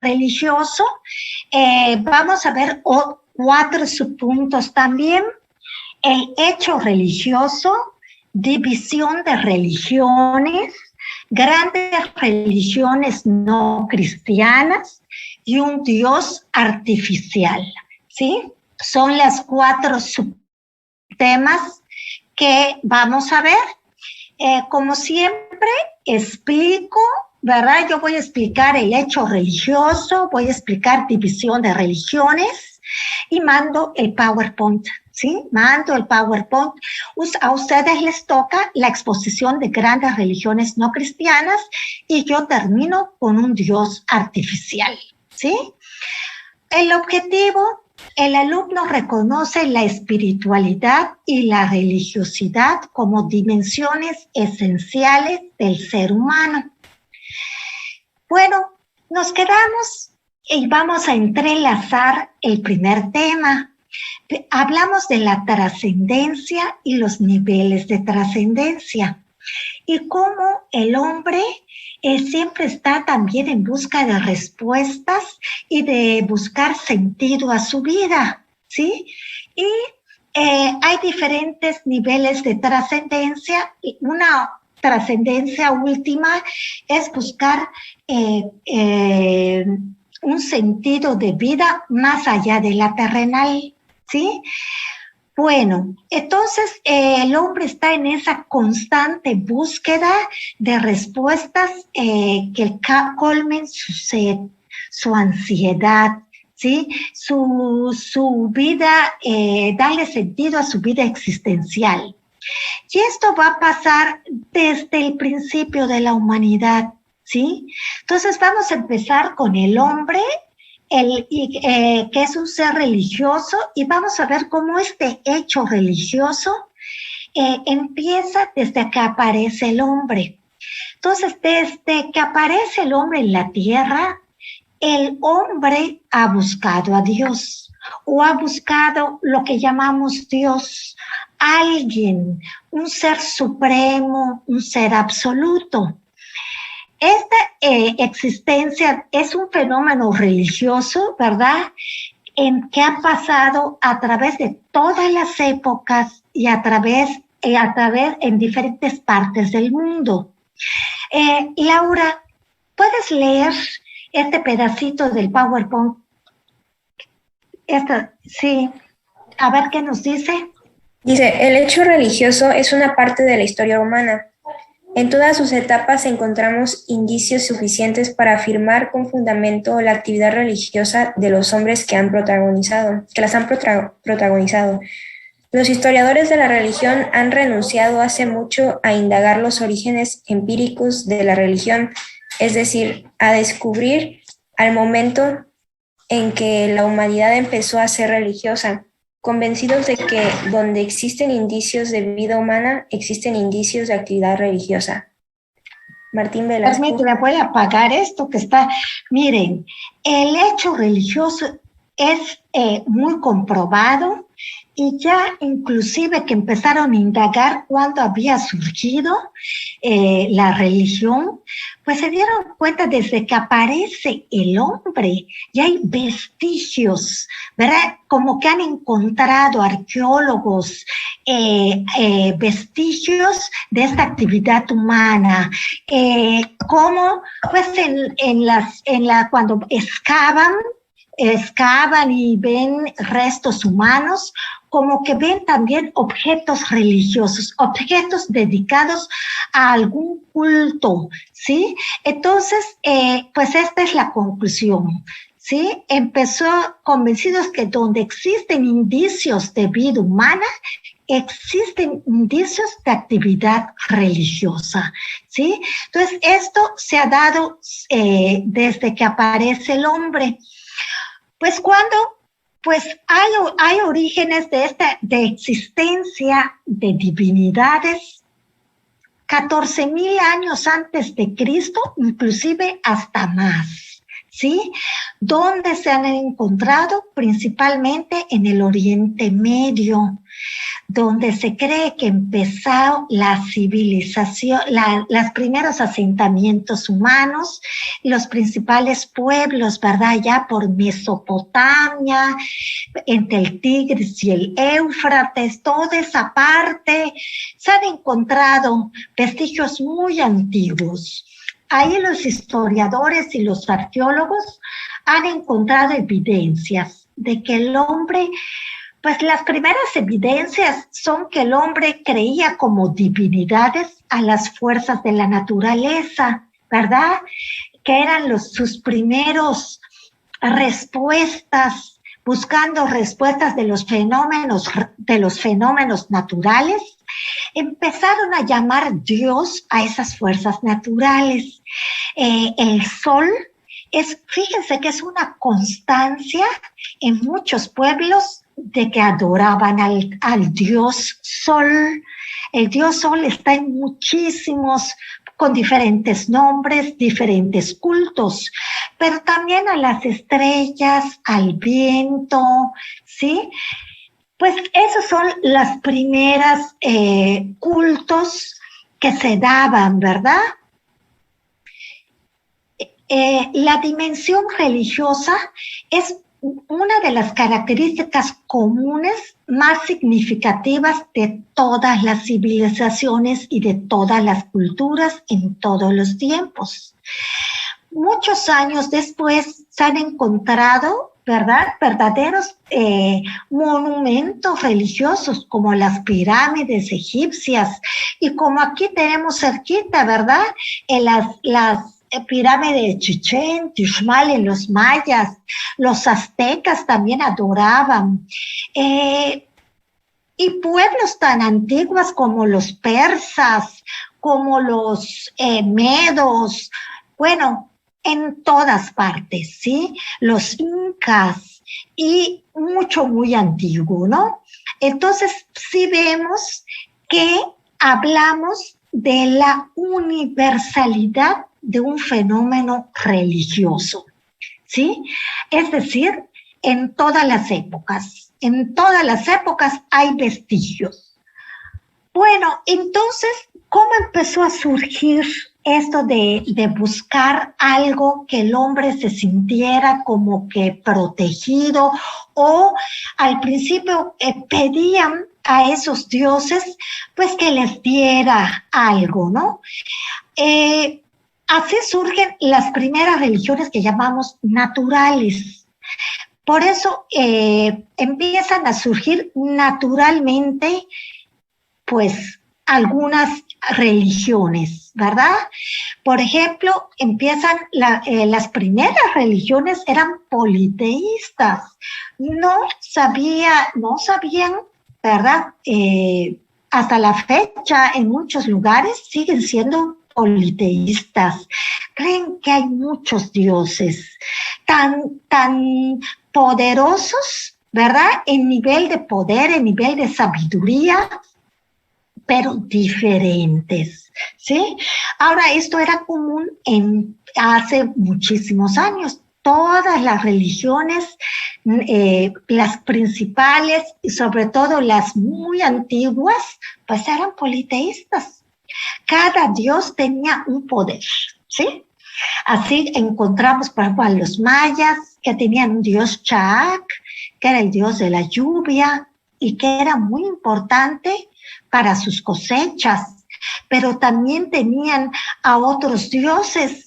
religioso. Vamos a ver 4 subpuntos también. El hecho religioso, división de religiones, grandes religiones no cristianas y un Dios artificial, ¿sí? Son las 4 subtemas que vamos a ver. Como siempre, explico, ¿verdad? Yo voy a explicar el hecho religioso, voy a explicar división de religiones y mando el PowerPoint, ¿sí? Mando el PowerPoint. A ustedes les toca la exposición de grandes religiones no cristianas y yo termino con un Dios artificial, ¿sí? El objetivo, el alumno reconoce la espiritualidad y la religiosidad como dimensiones esenciales del ser humano. Bueno, nos quedamos y vamos a entrelazar el primer tema. Hablamos de la trascendencia y los niveles de trascendencia y cómo el hombre siempre está también en busca de respuestas y de buscar sentido a su vida, ¿sí? Y hay diferentes niveles de trascendencia. Una trascendencia última es buscar un sentido de vida más allá de la terrenal, ¿sí? Bueno, entonces el hombre está en esa constante búsqueda de respuestas que colmen su sed, su ansiedad, ¿sí? Su vida, darle sentido a su vida existencial. Y esto va a pasar desde el principio de la humanidad, ¿sí? Entonces vamos a empezar con el hombre, que es un ser religioso, y vamos a ver cómo este hecho religioso empieza desde que aparece el hombre. Entonces, desde que aparece el hombre en la tierra, el hombre ha buscado a Dios, o ha buscado lo que llamamos Dios, alguien, un ser supremo, un ser absoluto. Esta existencia es un fenómeno religioso, ¿verdad? Que ha pasado a través de todas las épocas y a través en diferentes partes del mundo. Laura, ¿puedes leer este pedacito del PowerPoint? Sí, a ver qué nos dice. Dice, el hecho religioso es una parte de la historia humana. En todas sus etapas encontramos indicios suficientes para afirmar con fundamento la actividad religiosa de los hombres que las han protagonizado. Los historiadores de la religión han renunciado hace mucho a indagar los orígenes empíricos de la religión, es decir, a descubrir al momento en que la humanidad empezó a ser religiosa, convencidos de que donde existen indicios de vida humana, existen indicios de actividad religiosa. Martín Velasco. Permíteme, voy a apagar esto que está. Miren, el hecho religioso es muy comprobado y ya inclusive que empezaron a indagar cuándo había surgido la religión, pues se dieron cuenta desde que aparece el hombre, ya hay vestigios, ¿verdad? Como que han encontrado arqueólogos vestigios de esta actividad humana, como pues cuando excavan y ven restos humanos, como que ven también objetos religiosos, objetos dedicados a algún culto, ¿sí? Entonces, pues esta es la conclusión, ¿sí? Empezó convencidos que donde existen indicios de vida humana, existen indicios de actividad religiosa, ¿sí? Entonces, esto se ha dado desde que aparece el hombre. Pues hay orígenes de existencia de divinidades 14,000 años antes de Cristo, inclusive hasta más, ¿sí? Donde se han encontrado principalmente en el Oriente Medio. donde se cree que empezó la civilización, los primeros asentamientos humanos, los principales pueblos, ¿verdad? Ya por Mesopotamia, entre el Tigris y el Éufrates, toda esa parte, se han encontrado vestigios muy antiguos. Ahí los historiadores y los arqueólogos han encontrado evidencias de que el hombre, pues las primeras evidencias son que el hombre creía como divinidades a las fuerzas de la naturaleza, ¿verdad? Que eran sus primeros respuestas, buscando respuestas de los fenómenos naturales, empezaron a llamar Dios a esas fuerzas naturales. El sol fíjense que es una constancia en muchos pueblos de que adoraban al Dios Sol. El Dios Sol está en muchísimos, con diferentes nombres, diferentes cultos, pero también a las estrellas, al viento, ¿sí? Pues esos son las primeras cultos que se daban, ¿verdad? La dimensión religiosa es una de las características comunes más significativas de todas las civilizaciones y de todas las culturas en todos los tiempos. Muchos años después se han encontrado, ¿verdad?, verdaderos monumentos religiosos como las pirámides egipcias y como aquí tenemos cerquita, ¿verdad?, las pirámide de Chichén, Tishmal en los mayas, los aztecas también adoraban, y pueblos tan antiguos como los persas, como los medos, bueno, en todas partes, ¿sí? Los incas y mucho, muy antiguo, ¿no? Entonces, sí vemos que hablamos de la universalidad de un fenómeno religioso, ¿sí? Es decir, en todas las épocas hay vestigios. Bueno, entonces, ¿cómo empezó a surgir esto de buscar algo que el hombre se sintiera como que protegido? O al principio pedían a esos dioses pues que les diera algo, ¿no? Así surgen las primeras religiones que llamamos naturales. Por eso empiezan a surgir naturalmente, pues, algunas religiones, ¿verdad? Por ejemplo, las primeras religiones eran politeístas. No sabían, ¿verdad? Hasta la fecha, en muchos lugares siguen siendo politeístas. Creen que hay muchos dioses tan poderosos, ¿verdad? En nivel de poder, en nivel de sabiduría, pero diferentes, ¿sí? Ahora, esto era común hace muchísimos años. Todas las religiones, las principales y sobre todo las muy antiguas, pues eran politeístas. Cada dios tenía un poder, ¿sí? Así encontramos, por ejemplo, a los mayas, que tenían un dios Chaac, que era el dios de la lluvia y que era muy importante para sus cosechas, pero también tenían a otros dioses.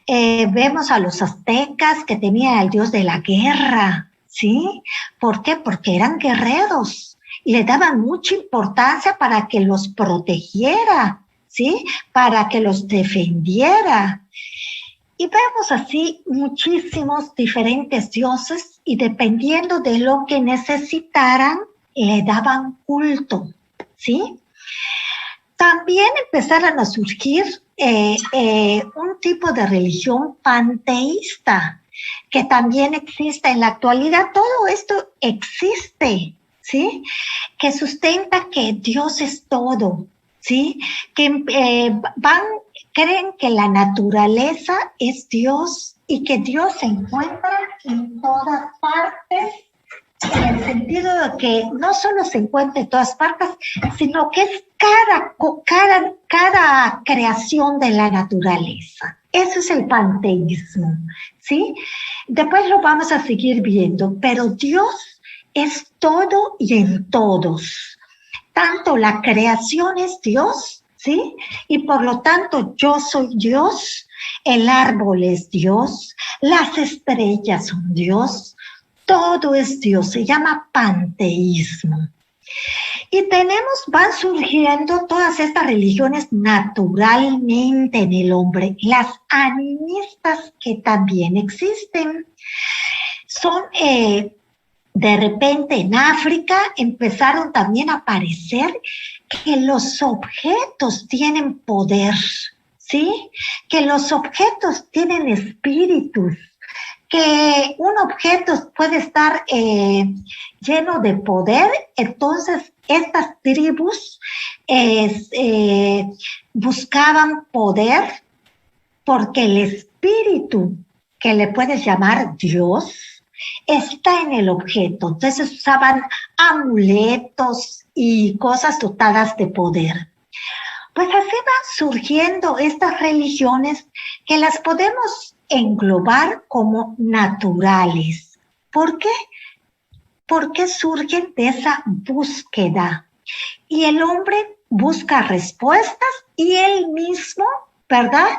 Vemos a los aztecas que tenían al dios de la guerra, ¿sí? ¿Por qué? Porque eran guerreros y le daban mucha importancia para que los protegiera, ¿sí? Para que los defendiera. Y vemos así muchísimos diferentes dioses y dependiendo de lo que necesitaran, le daban culto, ¿sí? También empezaron a surgir un tipo de religión panteísta, que también existe en la actualidad. Todo esto existe, ¿sí? Que sustenta que Dios es todo, ¿sí? Que creen que la naturaleza es Dios y que Dios se encuentra en todas partes, en el sentido de que no solo se encuentra en todas partes, sino que es cada creación de la naturaleza. Eso es el panteísmo, ¿sí? Después lo vamos a seguir viendo, pero Dios es todo y en todos. Tanto la creación es Dios, ¿sí? Y por lo tanto yo soy Dios, el árbol es Dios, las estrellas son Dios, todo es Dios, se llama panteísmo. Y van surgiendo todas estas religiones naturalmente en el hombre, las animistas que también existen. Son, de repente en África empezaron también a aparecer que los objetos tienen poder, ¿sí? Que los objetos tienen espíritus, que un objeto puede estar lleno de poder. Entonces estas tribus buscaban poder porque el espíritu, que le puedes llamar Dios, está en el objeto. Entonces usaban amuletos y cosas dotadas de poder. Pues así van surgiendo estas religiones que las podemos englobar como naturales. ¿Por qué? Porque surgen de esa búsqueda. Y el hombre busca respuestas y él mismo, ¿verdad?,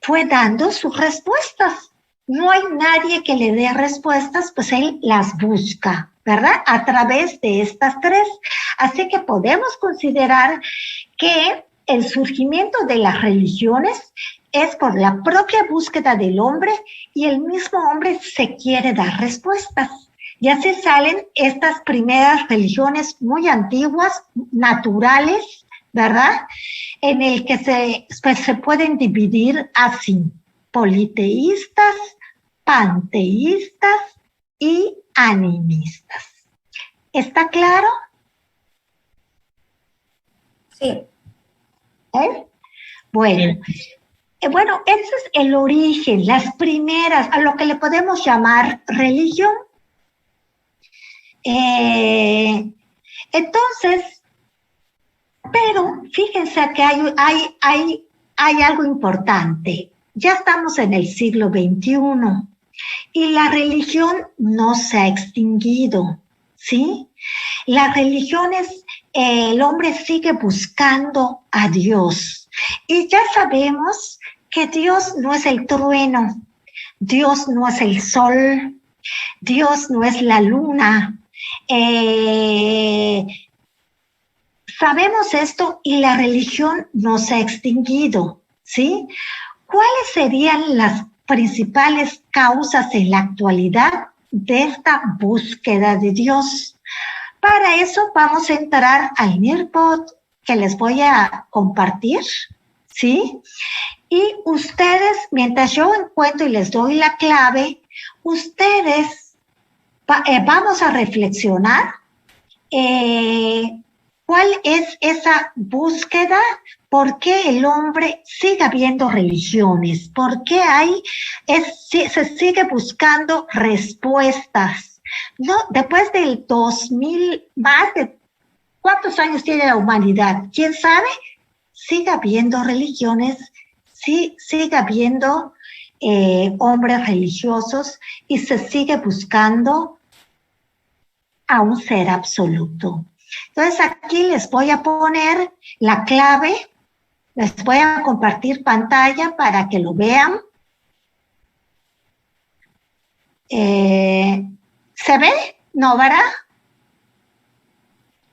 fue dando sus respuestas. No hay nadie que le dé respuestas, pues él las busca, ¿verdad?, a través de estas tres. Así que podemos considerar que el surgimiento de las religiones es por la propia búsqueda del hombre y el mismo hombre se quiere dar respuestas. Y así salen estas primeras religiones muy antiguas, naturales, ¿verdad?, en el que se pueden dividir así: politeístas, panteístas y animistas. ¿Está claro? Sí. Bueno, ese es el origen, las primeras, a lo que le podemos llamar religión. Entonces, pero fíjense que hay algo importante. Ya estamos en el siglo XXI y la religión no se ha extinguido, ¿sí? Las religiones, el hombre sigue buscando a Dios. Y ya sabemos que Dios no es el trueno, Dios no es el sol, Dios no es la luna. Sabemos esto y la religión no se ha extinguido, ¿sí? ¿Cuáles serían las principales causas en la actualidad de esta búsqueda de Dios? Para eso vamos a entrar al Nearpod que les voy a compartir, ¿sí? Y ustedes, mientras yo encuentro y les doy la clave, ustedes vamos a reflexionar cuál es esa búsqueda, por qué el hombre sigue habiendo religiones, por qué se sigue buscando respuestas. No, después del 2000, más de ¿cuántos años tiene la humanidad? ¿Quién sabe? Sigue habiendo religiones, sí, sigue habiendo hombres religiosos y se sigue buscando a un ser absoluto. Entonces aquí les voy a poner la clave, les voy a compartir pantalla para que lo vean. ¿Se ve? ¿No, verdad?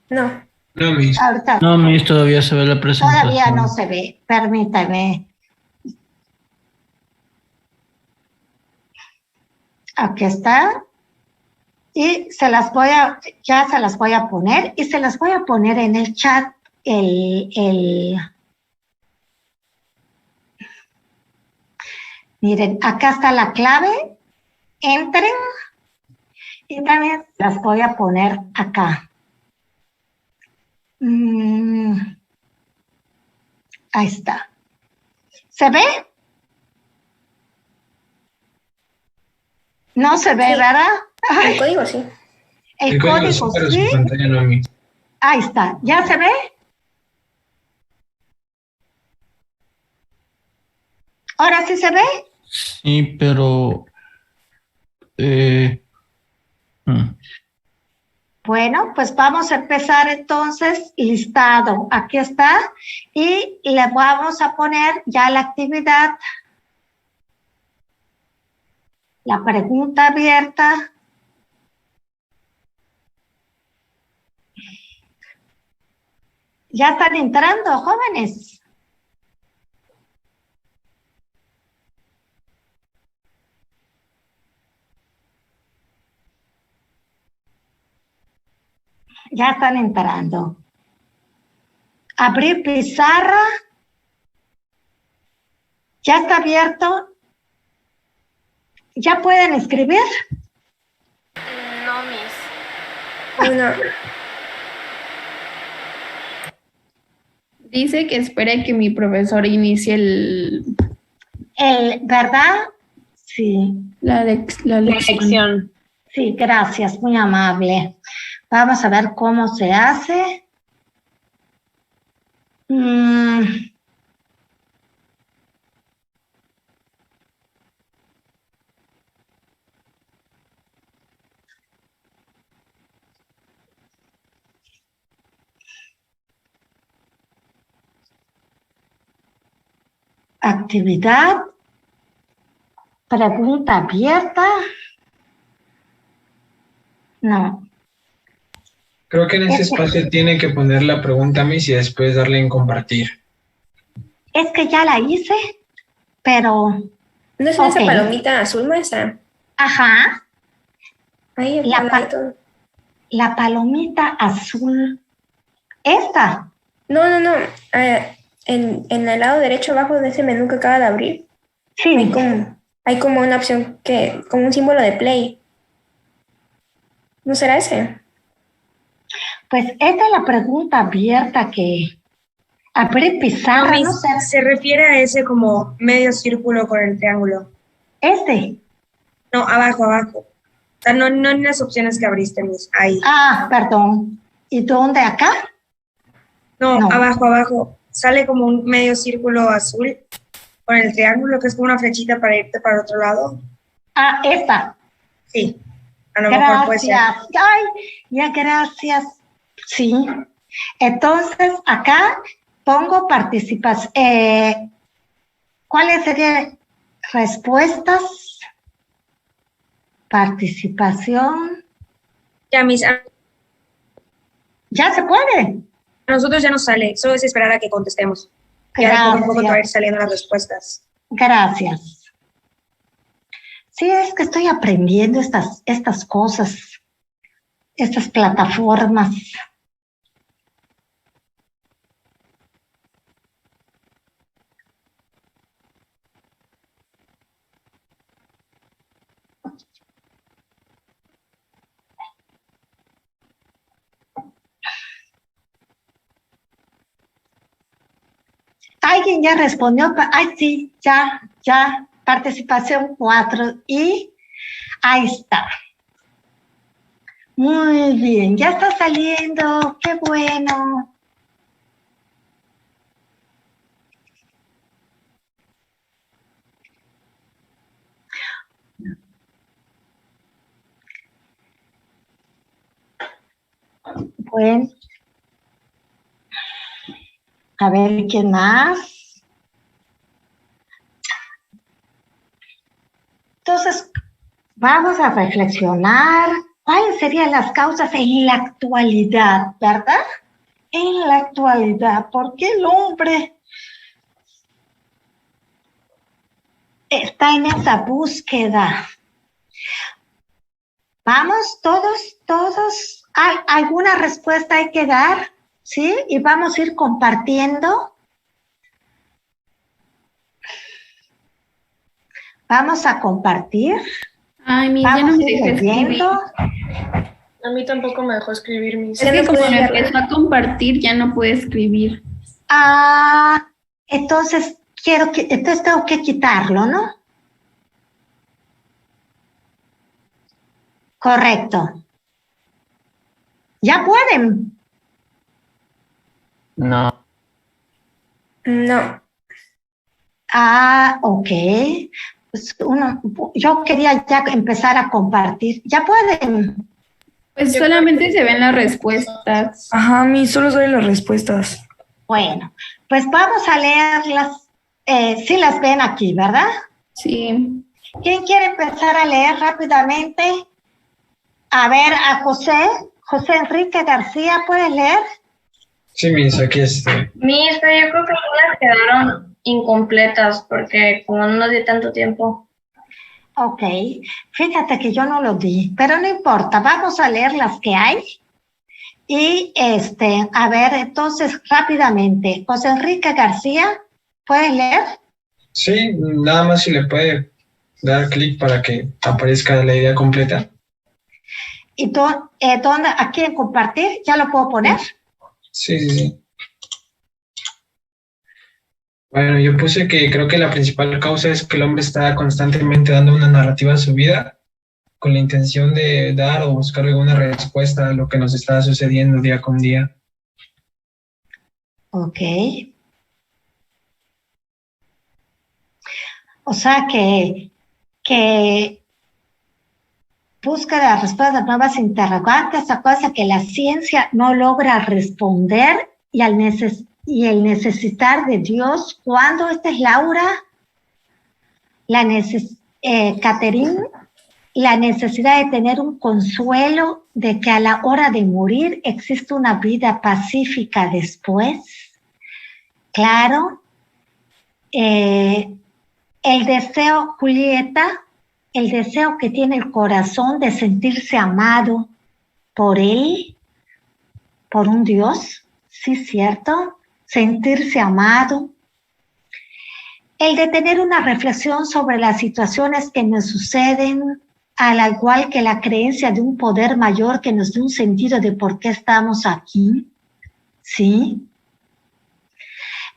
No. No, Miss. Ahorita. No, Miss, todavía se ve la presentación. Todavía no se ve, permítame. Aquí está. Y ya se las voy a poner y se las voy a poner en el chat miren, acá está la clave, entren y también las voy a poner acá. Ahí está. ¿Se ve? No se ve, Sí. ¿verdad? El código sí. El El código código sí, pero sí. su pantalla no a mí. Ahí está. ¿Ya se ve? ¿Ahora sí se ve? Sí, pero eh, mm, Bueno, pues vamos a empezar entonces listado. Aquí está. Y le vamos a poner ya la actividad, la pregunta abierta. Ya están entrando, jóvenes. Ya están entrando. Abrir pizarra. Ya está abierto. ¿Ya pueden escribir? No, Miss. Bueno, Dice que espere que mi profesor inicie ¿Verdad? Sí, la lección. sí, gracias, muy amable. Vamos a ver cómo se hace. Actividad. Pregunta abierta. No. Creo que en ese espacio tiene que poner la pregunta a mí y después darle en compartir. Es que ya la hice, pero... ¿no es Ok. esa palomita azul, maestra? Ajá. Ahí, La al ladito. La palomita azul. Esta. No. En el lado derecho abajo de ese menú que acaba de abrir, Sí. hay como una opción como un símbolo de play. ¿No será ese? Pues esta es la pregunta abierta que abrir pizarra, Miss, no sé. se refiere a ese como medio círculo con el triángulo. Este. No, abajo. O sea, no en las opciones que abriste, Miss. Ahí. Ah, perdón. ¿Y dónde acá? No, No. abajo. Sale como un medio círculo azul con el triángulo, que es como una flechita para irte para otro lado. Ah, esta. Sí, a lo mejor puede ser. Gracias. Ay, ya gracias. Sí. Entonces, acá pongo participación. ¿Cuáles serían respuestas? Participación. Ya, Miss, a Ya se puede. nosotros ya nos sale, solo es esperar a que contestemos. Ya de poco a poco te va a ir saliendo las respuestas. Gracias. Sí, es que estoy aprendiendo estas cosas, estas plataformas. ¿Alguien ya respondió? Ay, sí, ya. Participación 4 y ahí está. Muy bien, ya está saliendo, qué bueno. Bueno, a ver quién más. Entonces, vamos a reflexionar cuáles serían las causas en la actualidad, ¿verdad? En la actualidad, ¿por qué el hombre está en esa búsqueda? Vamos, todos, hay alguna respuesta hay que dar, ¿sí? Y vamos a ir compartiendo. Vamos a compartir. Ay, Miss, ya no Vamos me a ir dejó escribir. leyendo. A mí tampoco me dejó escribir mis... Es que no como puedo me verla. empezó a compartir, ya no puede escribir. Ah, entonces entonces tengo que quitarlo, ¿no? Correcto. ¿Ya pueden? No. No. Ah, ok. Pues yo quería ya empezar a compartir. ¿Ya pueden? Pues solamente se ven las respuestas. Ajá, a mí solo salen las respuestas. Bueno, pues vamos a leerlas. Sí las ven aquí, ¿verdad? Sí. ¿Quién quiere empezar a leer rápidamente? A ver, a José Enrique García, ¿puedes leer? Sí, Miss, aquí estoy. Mis, pero yo creo que algunas quedaron incompletas porque como no nos dio tanto tiempo. Ok, fíjate que yo no lo di, pero no importa, vamos a leer las que hay. Y a ver, entonces rápidamente, José Enrique García, ¿puedes leer? Sí, nada más si le puede dar clic para que aparezca la idea completa. ¿Y tú, dónde, aquí en compartir? ¿Ya lo puedo poner? Sí, sí, sí. Bueno, yo puse que creo que la principal causa es que el hombre está constantemente dando una narrativa a su vida con la intención de dar o buscar alguna respuesta a lo que nos está sucediendo día con día. Ok. O sea que busca la respuesta a nuevas interrogantes, a cosas que la ciencia no logra responder y el necesitar de Dios. ¿Cuándo? Esta es Laura, Caterine, la necesidad de tener un consuelo de que a la hora de morir existe una vida pacífica después. Claro. El deseo, Julieta, el deseo que tiene el corazón de sentirse amado por él, por un Dios, sí, cierto, sentirse amado. El de tener una reflexión sobre las situaciones que nos suceden, al igual que la creencia de un poder mayor que nos dé un sentido de por qué estamos aquí, ¿sí?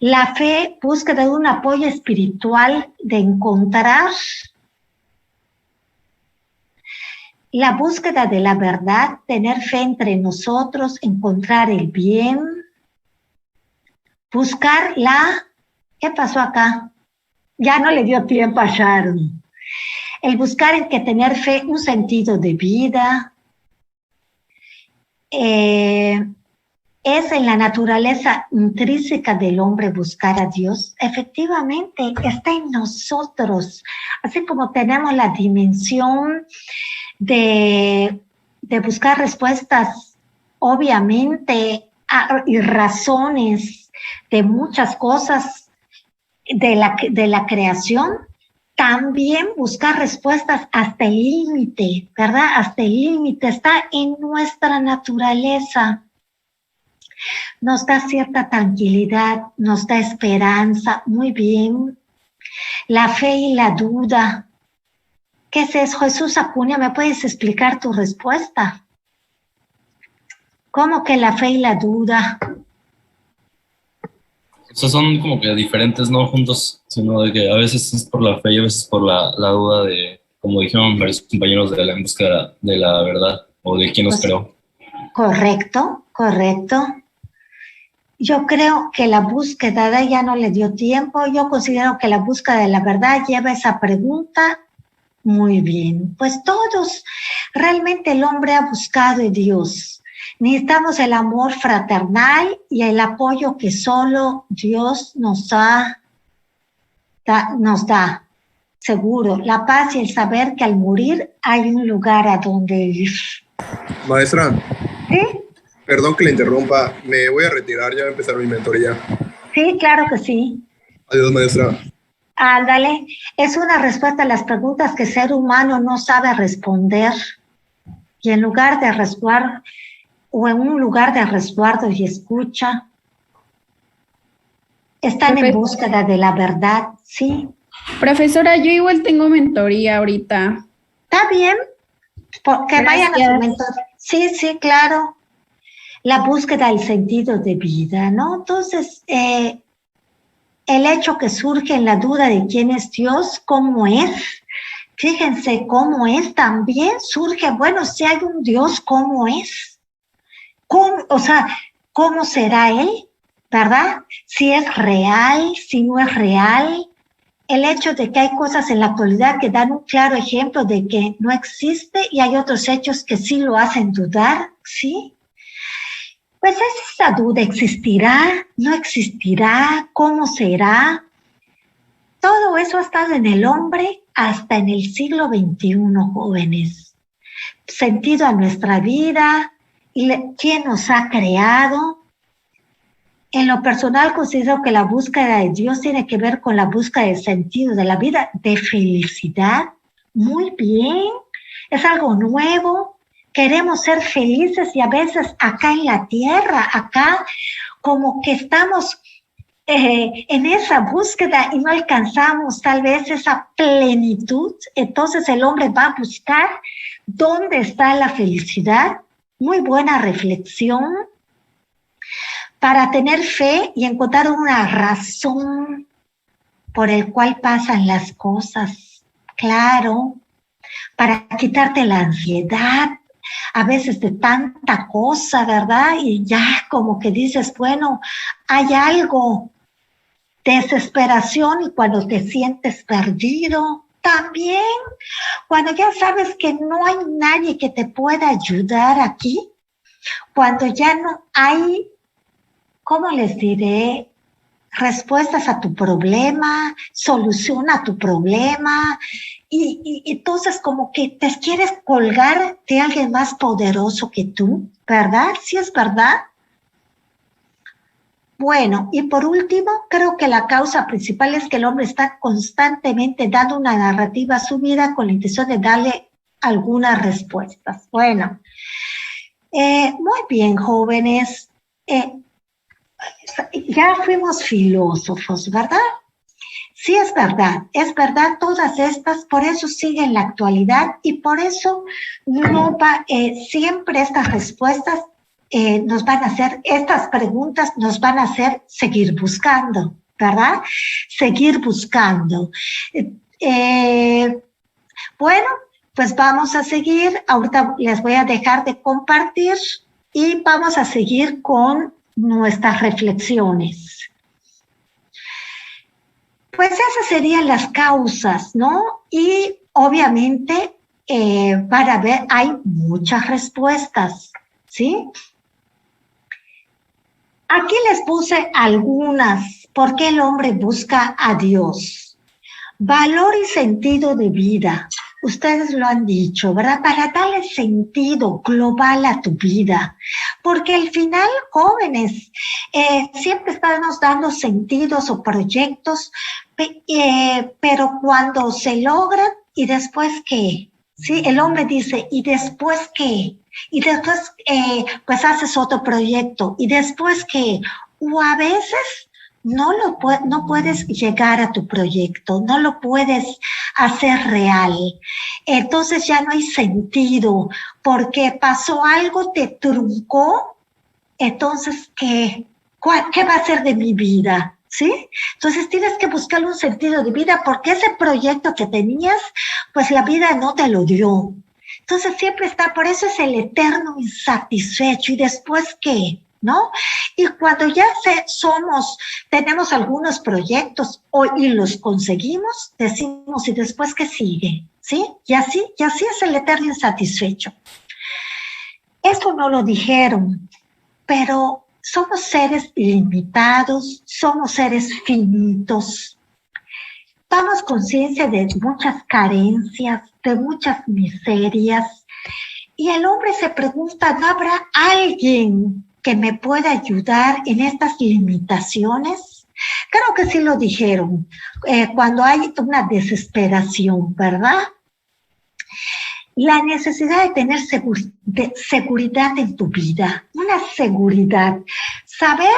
La fe, búsqueda de un apoyo espiritual, de encontrar la búsqueda de la verdad, tener fe entre nosotros, encontrar el bien, buscar ¿qué pasó acá? Ya no le dio tiempo a Sharon. El buscar en que tener fe, un sentido de vida, es en la naturaleza intrínseca del hombre buscar a Dios. Efectivamente, está en nosotros. Así como tenemos la dimensión de buscar respuestas, obviamente, y razones de muchas cosas de la creación, también buscar respuestas hasta el límite, ¿verdad? Hasta el límite está en nuestra naturaleza. Nos da cierta tranquilidad, nos da esperanza, muy bien. La fe y la duda. ¿Qué es eso? Jesús Acuña, ¿me puedes explicar tu respuesta? ¿Cómo que la fe y la duda? O sea, son como que diferentes, no juntos, sino de que a veces es por la fe y a veces por la duda de, como dijeron varios compañeros, de la en busca de la verdad o de quién nos creó. Correcto, correcto. Yo creo que la búsqueda de ella no le dio tiempo. Yo considero que la búsqueda de la verdad lleva esa pregunta muy bien. Pues todos, realmente el hombre ha buscado a Dios. Necesitamos el amor fraternal y el apoyo que solo Dios nos da, seguro. La paz y el saber que al morir hay un lugar a donde ir. Maestra. ¿Sí? Perdón que le interrumpa, me voy a retirar, ya va a empezar mi mentoría. Sí, claro que sí. Adiós, maestra. Ándale, es una respuesta a las preguntas que el ser humano no sabe responder. Y en lugar de resguardo, o en un lugar de resguardo y escucha, están en búsqueda de la verdad, ¿sí? Profesora, yo igual tengo mentoría ahorita. ¿Está bien? Que vayan a su mentor. Sí, sí, claro. La búsqueda del sentido de vida, ¿no? Entonces, el hecho que surge en la duda de quién es Dios, cómo es, fíjense cómo es también, surge, bueno, si hay un Dios, ¿cómo es? O sea, ¿cómo será él? ¿Verdad? Si es real, si no es real. El hecho de que hay cosas en la actualidad que dan un claro ejemplo de que no existe y hay otros hechos que sí lo hacen dudar, ¿sí? Pues esa duda, ¿existirá? ¿No existirá? ¿Cómo será? Todo eso ha estado en el hombre hasta en el siglo XXI, jóvenes. Sentido a nuestra vida, quién nos ha creado. En lo personal considero que la búsqueda de Dios tiene que ver con la búsqueda del sentido de la vida, de felicidad. Muy bien, es algo nuevo. Queremos ser felices y a veces acá en la tierra, acá como que estamos en esa búsqueda y no alcanzamos tal vez esa plenitud. Entonces el hombre va a buscar dónde está la felicidad. Muy buena reflexión. Para tener fe y encontrar una razón por el cual pasan las cosas, claro, para quitarte la ansiedad, a veces de tanta cosa, ¿verdad? Y ya como que dices, bueno, hay algo, desesperación y cuando te sientes perdido, también, cuando ya sabes que no hay nadie que te pueda ayudar aquí, cuando ya no hay, ¿cómo les diré? Respuestas a tu problema, solución a tu problema, y entonces como que te quieres colgar de alguien más poderoso que tú, ¿verdad? ¿Sí es verdad? Bueno, y por último, creo que la causa principal es que el hombre está constantemente dando una narrativa a su vida con la intención de darle algunas respuestas. Bueno, muy bien, jóvenes. Ya fuimos filósofos, ¿verdad? Sí, es verdad todas estas, por eso sigue en la actualidad y por eso no va, siempre estas respuestas nos van a hacer, estas preguntas nos van a hacer seguir buscando, ¿verdad? Seguir buscando. Bueno, pues vamos a seguir, ahorita les voy a dejar de compartir y vamos a seguir con nuestras reflexiones. Pues esas serían las causas, ¿no? Y obviamente para ver, hay muchas respuestas, ¿sí? Aquí les puse algunas. ¿Por qué el hombre busca a Dios? Valor y sentido de vida. Ustedes lo han dicho, ¿verdad? Para darle sentido global a tu vida. Porque al final, jóvenes, siempre estamos dando sentidos o proyectos, pero cuando se logran, ¿y después qué? ¿Sí? El hombre dice, ¿y después qué? Y después, pues haces otro proyecto. ¿Y después qué? O a veces no puedes llegar a tu proyecto, no lo puedes hacer real. Entonces ya no hay sentido, porque pasó algo, te truncó. Entonces, ¿qué va a ser de mi vida? ¿Sí? Entonces tienes que buscar un sentido de vida, porque ese proyecto que tenías, pues la vida no te lo dio. Entonces siempre está, por eso es el eterno insatisfecho. ¿Y después qué? ¿No? Y cuando ya tenemos algunos proyectos y los conseguimos, decimos, ¿y después qué sigue? ¿Sí? Y así es el eterno insatisfecho. Esto no lo dijeron, pero somos seres limitados, somos seres finitos. Damos conciencia de muchas carencias, de muchas miserias, y el hombre se pregunta, ¿no habrá alguien que me pueda ayudar en estas limitaciones? Creo que sí lo dijeron, cuando hay una desesperación, ¿verdad? La necesidad de tener seguridad en tu vida, una seguridad, saber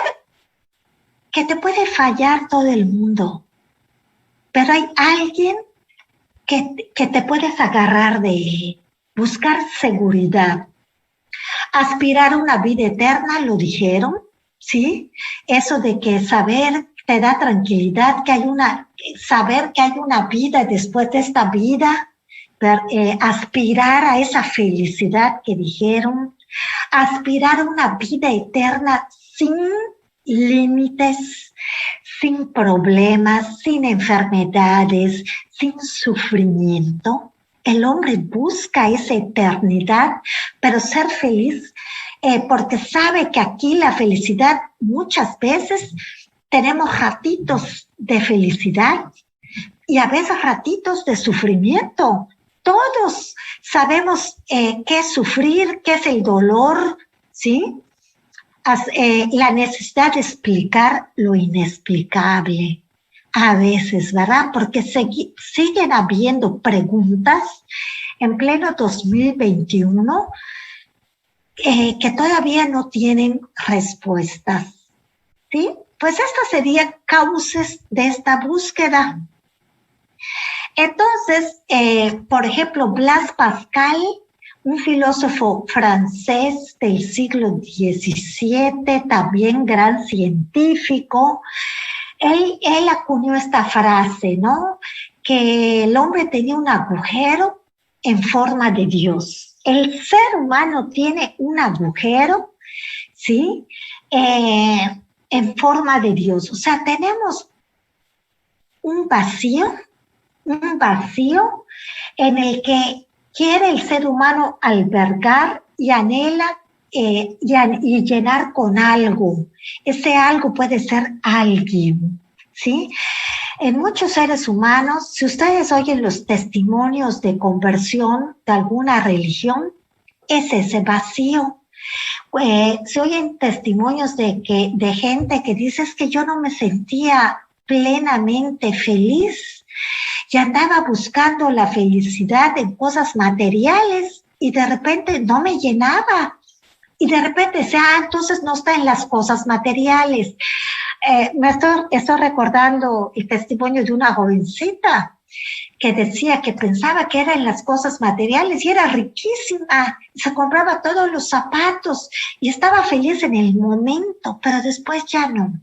que te puede fallar todo el mundo, pero hay alguien que te puedes agarrar de él, buscar seguridad. Aspirar a una vida eterna, lo dijeron, ¿sí? Eso de que saber te da tranquilidad, saber que hay una vida después de esta vida, aspirar a esa felicidad que dijeron, aspirar a una vida eterna sin límites, sin problemas, sin enfermedades, sin sufrimiento. El hombre busca esa eternidad, pero ser feliz, porque sabe que aquí la felicidad muchas veces tenemos ratitos de felicidad y a veces ratitos de sufrimiento. Todos sabemos qué es sufrir, qué es el dolor, ¿sí? La necesidad de explicar lo inexplicable. A veces, ¿verdad? Porque siguen habiendo preguntas en pleno 2021 que todavía no tienen respuestas, ¿sí? Pues estas serían causas de esta búsqueda. Entonces, por ejemplo, Blaise Pascal, un filósofo francés del siglo XVII, también gran científico, él acuñó esta frase, ¿no? Que el hombre tenía un agujero en forma de Dios. El ser humano tiene un agujero, ¿sí? En forma de Dios. O sea, tenemos un vacío en el que quiere el ser humano albergar y anhela y llenar con algo. Ese algo puede ser alguien, ¿sí? En muchos seres humanos, si ustedes oyen los testimonios de conversión de alguna religión, es ese vacío. Se oyen testimonios de gente que dice es que yo no me sentía plenamente feliz y andaba buscando la felicidad en cosas materiales y de repente no me llenaba. Y de repente decía, entonces no está en las cosas materiales. Me estoy recordando el testimonio de una jovencita que decía que pensaba que era en las cosas materiales y era riquísima, se compraba todos los zapatos y estaba feliz en el momento, pero después ya no.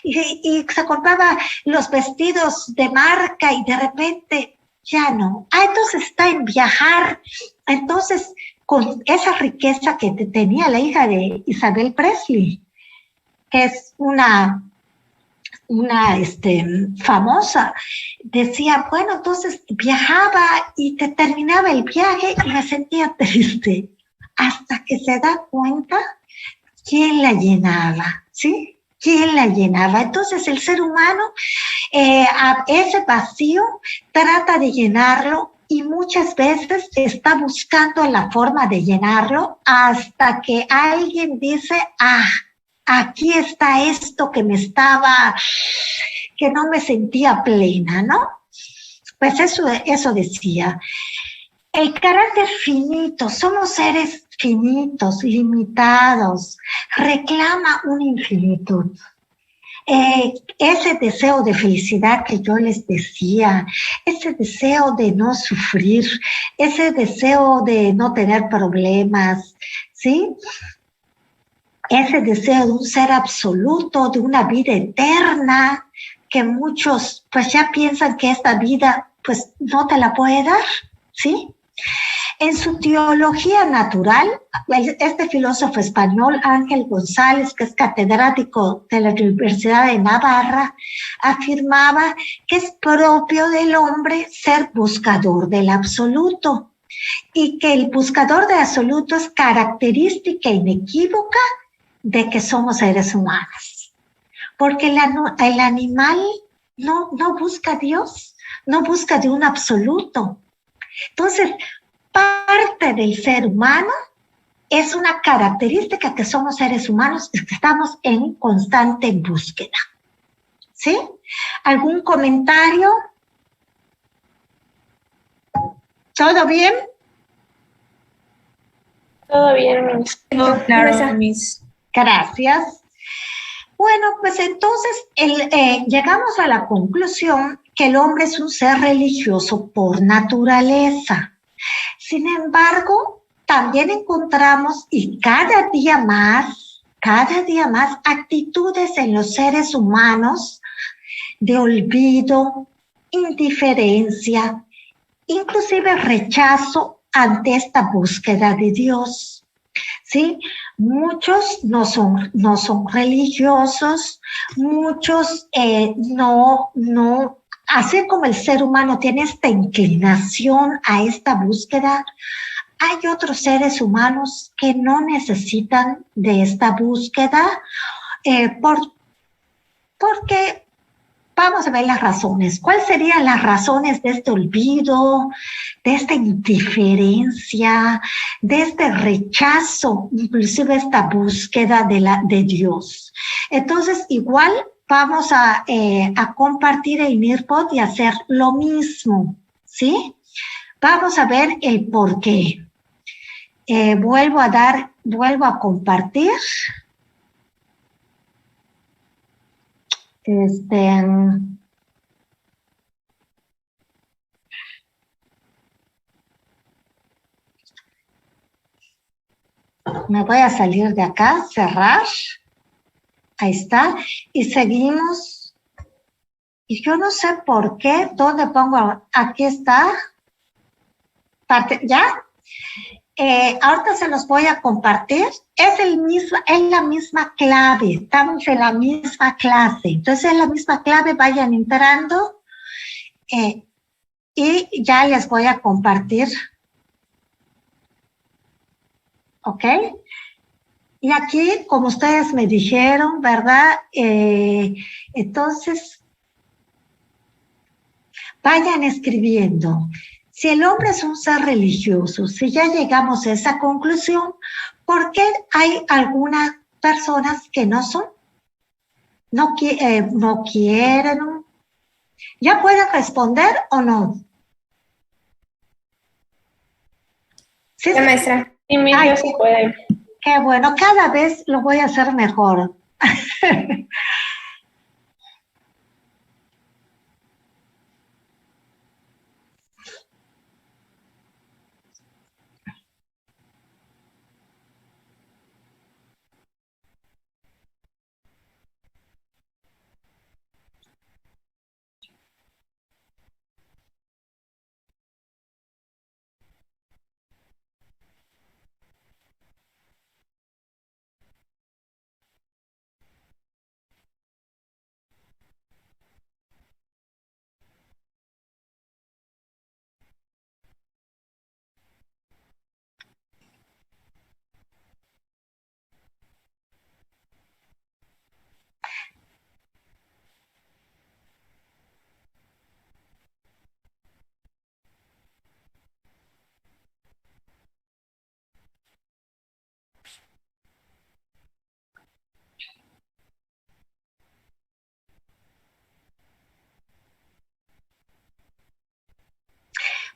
Y se compraba los vestidos de marca y de repente ya no. Entonces está en viajar. Entonces, con esa riqueza que tenía la hija de Isabel Presley, que es una famosa, decía, bueno, entonces viajaba y terminaba el viaje y me sentía triste, hasta que se da cuenta quién la llenaba, ¿sí? ¿Quién la llenaba? Entonces el ser humano, a ese vacío, trata de llenarlo y muchas veces está buscando la forma de llenarlo hasta que alguien dice, aquí está esto que no me sentía plena, ¿no? Pues eso decía. El carácter finito, somos seres finitos, limitados, reclama una infinitud. Ese deseo de felicidad que yo les decía, ese deseo de no sufrir, ese deseo de no tener problemas, ¿sí? Ese deseo de un ser absoluto, de una vida eterna, que muchos pues ya piensan que esta vida pues no te la puede dar, ¿sí? En su teología natural, este filósofo español, Ángel González, que es catedrático de la Universidad de Navarra, afirmaba que es propio del hombre ser buscador del absoluto y que el buscador del absoluto es característica inequívoca de que somos seres humanos. Porque el animal no busca a Dios, no busca de un absoluto. Entonces, parte del ser humano es una característica que somos seres humanos, es que estamos en constante búsqueda. ¿Sí? ¿Algún comentario? ¿Todo bien? Todo bien, Miss. Todo claro, Miss. Gracias. Bueno, pues entonces llegamos a la conclusión que el hombre es un ser religioso por naturaleza. Sin embargo, también encontramos, y cada día más, actitudes en los seres humanos de olvido, indiferencia, inclusive rechazo ante esta búsqueda de Dios. ¿sí? Muchos no son religiosos, muchos no, así como el ser humano tiene esta inclinación a esta búsqueda, hay otros seres humanos que no necesitan de esta búsqueda porque vamos a ver las razones. ¿Cuáles serían las razones de este olvido, de esta indiferencia, de este rechazo, inclusive esta búsqueda de Dios? Entonces, igual vamos a compartir el Nearpod y hacer lo mismo, ¿sí? Vamos a ver el por qué. Vuelvo a compartir. Me voy a salir de acá, cerrar. Ahí está. Y seguimos. Y yo no sé por qué. ¿Dónde pongo? Aquí está. ¿Ya? Ahorita se los voy a compartir. Es la misma clave. Estamos en la misma clase. Entonces, es la misma clave. Vayan entrando. Y ya les voy a compartir. ¿Ok? Y aquí, como ustedes me dijeron, ¿verdad? Entonces, vayan escribiendo. Si el hombre es un ser religioso, si ya llegamos a esa conclusión, ¿por qué hay algunas personas que no son? No quieren. ¿Ya pueden responder o no? Sí, maestra. Sí, yo sí puede. Qué bueno, cada vez lo voy a hacer mejor.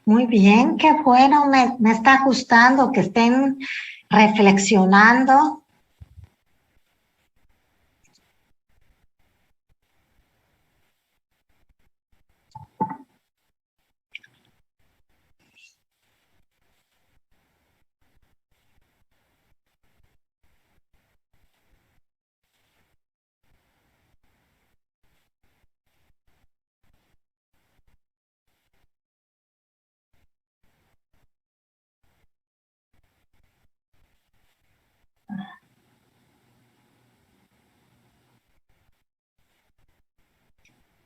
Muy bien, qué bueno, me está gustando que estén reflexionando.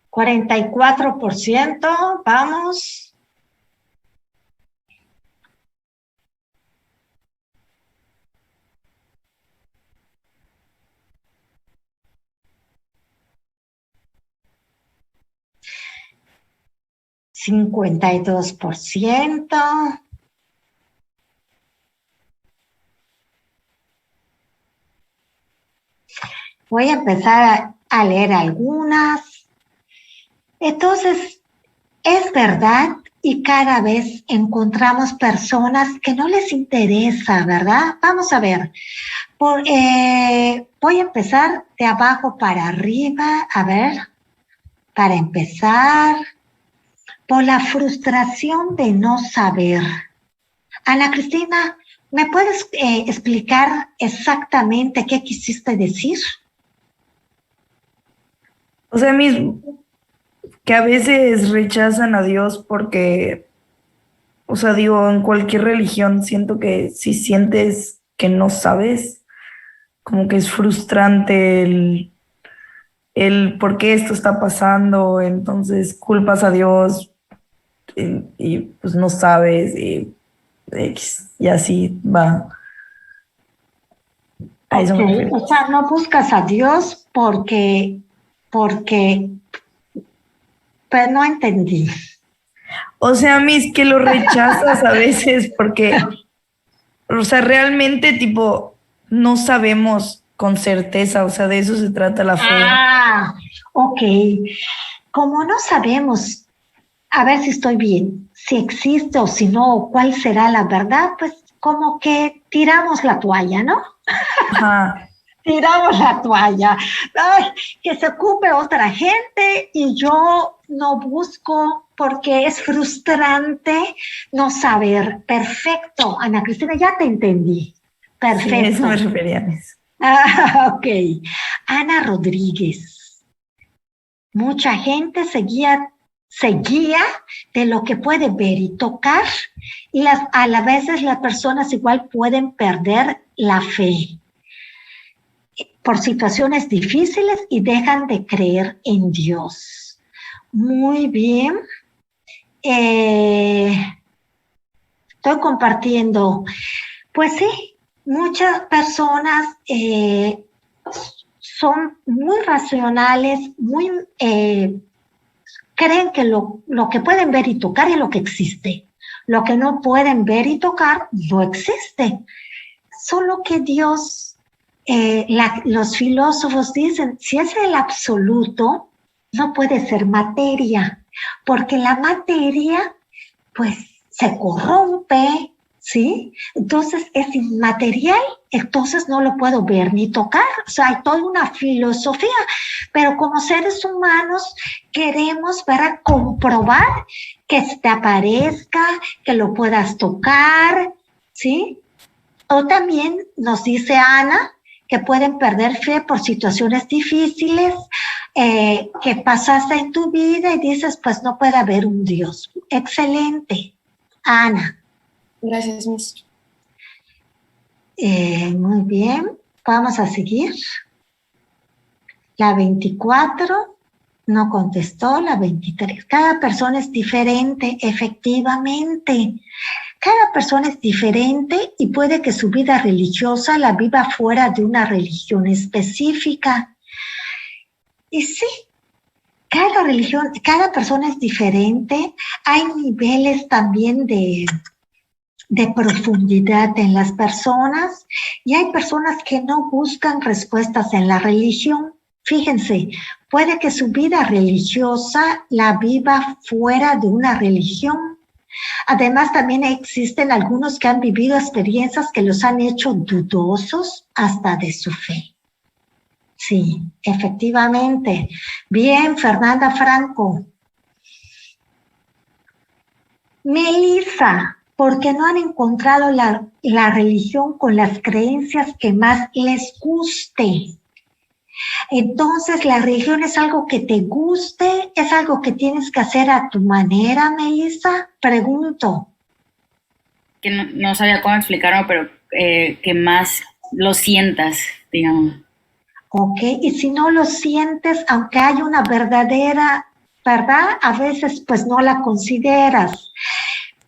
¿44%? Vamos. ¿52%? Voy a empezar a leer algunas. Entonces, es verdad y cada vez encontramos personas que no les interesa, ¿verdad? Vamos a ver. Voy a empezar de abajo para arriba. A ver, para empezar, por la frustración de no saber. Ana Cristina, ¿me puedes explicar exactamente qué quisiste decir? O sea, que a veces rechazan a Dios porque, o sea, digo, en cualquier religión siento que si sientes que no sabes, como que es frustrante el por qué esto está pasando, entonces culpas a Dios y pues no sabes y así va. A eso me Ok, refiero. o sea, no buscas a Dios porque, pues no entendí. O sea, mis que lo rechazas a veces porque, o sea, realmente tipo no sabemos con certeza, o sea, de eso se trata la fe. Ah, ok. Como no sabemos, a ver si estoy bien, si existe o si no, o cuál será la verdad, pues como que tiramos la toalla, ¿no? Ajá. Tiramos la toalla. Ay, que se ocupe otra gente y yo no busco porque es frustrante no saber. Perfecto, Ana Cristina, ya te entendí. Sí, a eso Perfecto. me refería, mis. Ah, ok. Ana Rodríguez. Mucha gente seguía de lo que puede ver y tocar, y a la veces las personas igual pueden perder la fe por situaciones difíciles y dejan de creer en Dios. Muy bien. Estoy compartiendo. Pues sí, muchas personas son muy racionales, creen que lo que pueden ver y tocar es lo que existe. Lo que no pueden ver y tocar no existe. Solo que Dios, los filósofos dicen, si es el absoluto, no puede ser materia, porque la materia, pues, se corrompe, ¿sí? Entonces es inmaterial, entonces no lo puedo ver ni tocar. O sea, hay toda una filosofía, pero como seres humanos queremos para comprobar que te aparezca, que lo puedas tocar, ¿sí? O también nos dice Ana que pueden perder fe por situaciones difíciles que pasaste en tu vida y dices, pues no puede haber un Dios. Excelente, Ana. Gracias, Miss. Muy bien, vamos a seguir. La 24 no contestó, la 23. Cada persona es diferente, efectivamente. Cada persona es diferente y puede que su vida religiosa la viva fuera de una religión específica. Y sí, cada persona es diferente. Hay niveles también de profundidad en las personas y hay personas que no buscan respuestas en la religión. Fíjense, puede que su vida religiosa la viva fuera de una religión. Además, también existen algunos que han vivido experiencias que los han hecho dudosos hasta de su fe. Sí, efectivamente. Bien, Fernanda Franco. Melissa, porque no han encontrado la religión con las creencias que más les guste. Entonces, la religión es algo que te guste, es algo que tienes que hacer a tu manera, Melissa. Pregunto. Que no sabía cómo explicarlo, pero que más lo sientas, digamos. Ok, y si no lo sientes, aunque haya una verdadera verdad, a veces pues no la consideras.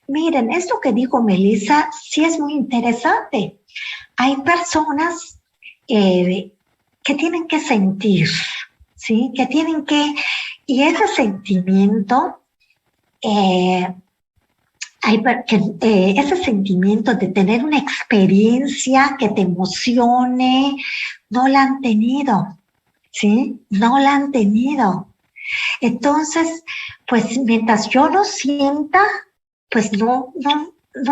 Miren, esto que dijo Melissa sí es muy interesante. Hay personas que tienen que sentir, ¿sí? Que tienen que, y ese sentimiento, ese sentimiento de tener una experiencia que te emocione, no la han tenido, ¿sí? No la han tenido. Entonces, pues mientras yo lo sienta, pues no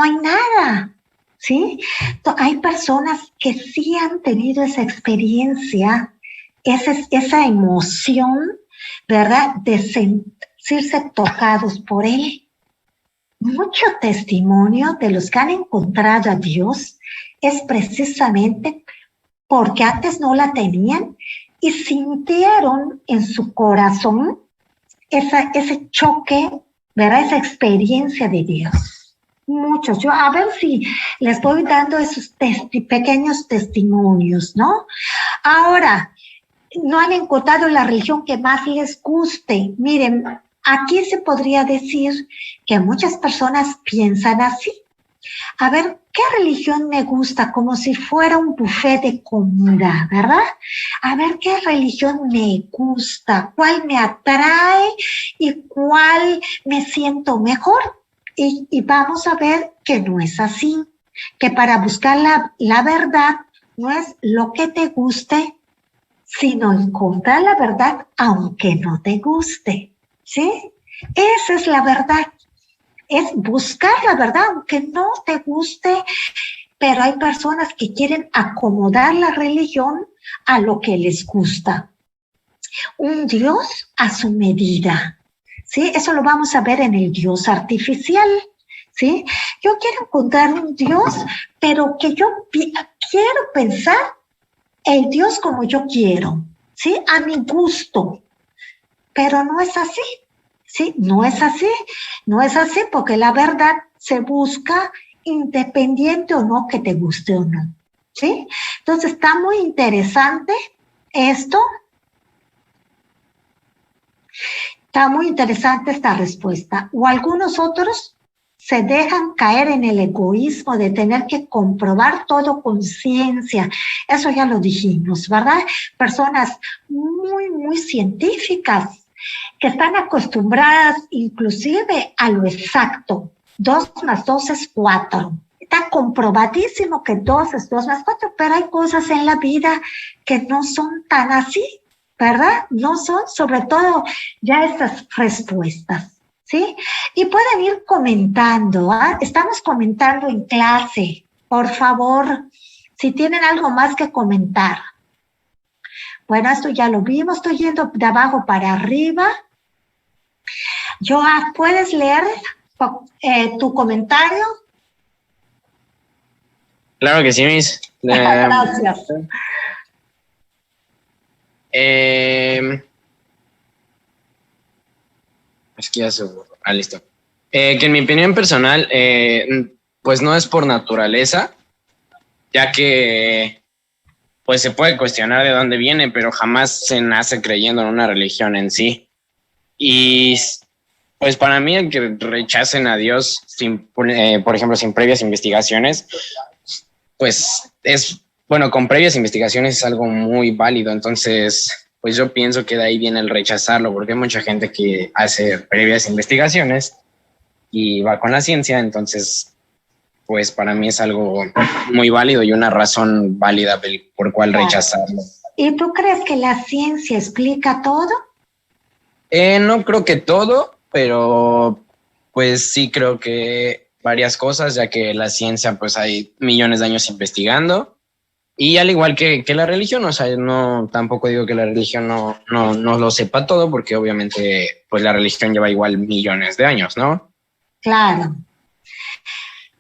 hay nada, ¿sí? Hay personas que sí han tenido esa experiencia, esa emoción, ¿verdad? De sentirse tocados por Él. Mucho testimonio de los que han encontrado a Dios es precisamente porque antes no la tenían y sintieron en su corazón ese choque, ¿verdad? Esa experiencia de Dios. muchos. Yo a ver si les voy dando esos pequeños testimonios, ¿no? Ahora, no han encontrado la religión que más les guste. Miren, aquí se podría decir que muchas personas piensan así. A ver, ¿qué religión me gusta? Como si fuera un buffet de comida, ¿verdad? A ver, ¿qué religión me gusta? ¿Cuál me atrae y cuál me siento mejor? Y vamos a ver que no es así, que para buscar la verdad no es lo que te guste, sino encontrar la verdad aunque no te guste, ¿sí? Esa es la verdad. Es buscar la verdad, aunque no te guste, pero hay personas que quieren acomodar la religión a lo que les gusta. Un Dios a su medida, ¿sí? Eso lo vamos a ver en el Dios artificial, ¿sí? Yo quiero encontrar un Dios, pero que yo quiero pensar el Dios como yo quiero, ¿sí? A mi gusto, pero no es así. Sí, no es así, no es así porque la verdad se busca independiente o no que te guste o no, ¿sí? Entonces está muy interesante esto, está muy interesante esta respuesta. O algunos otros se dejan caer en el egoísmo de tener que comprobar todo con ciencia. Eso ya lo dijimos, ¿verdad? Personas muy, muy científicas, que están acostumbradas inclusive a lo exacto. 2 más 2 es 4. Está comprobadísimo que 2 es 2 más 4, pero hay cosas en la vida que no son tan así, ¿verdad? No son, sobre todo, ya estas respuestas, ¿sí? Y pueden ir comentando, ¿ah? Estamos comentando en clase. Por favor, si tienen algo más que comentar. Bueno, esto ya lo vimos, estoy yendo de abajo para arriba. Joa, ¿puedes leer tu comentario? Claro que sí, Miss. Gracias. Es que ya seguro. Listo. Que en mi opinión personal, pues no es por naturaleza, ya que pues se puede cuestionar de dónde viene, pero jamás se nace creyendo en una religión en sí. Y pues para mí el que rechacen a Dios, por ejemplo, sin previas investigaciones, pues es, bueno, con previas investigaciones es algo muy válido. Entonces, pues yo pienso que de ahí viene el rechazarlo, porque hay mucha gente que hace previas investigaciones y va con la ciencia, entonces pues para mí es algo muy válido y una razón válida por cuál rechazarlo. ¿Y tú crees que la ciencia explica todo? No creo que todo, pero pues sí creo que varias cosas, ya que la ciencia pues hay millones de años investigando, y al igual que la religión, o sea, no, tampoco digo que la religión no lo sepa todo, porque obviamente pues la religión lleva igual millones de años, ¿no? Claro.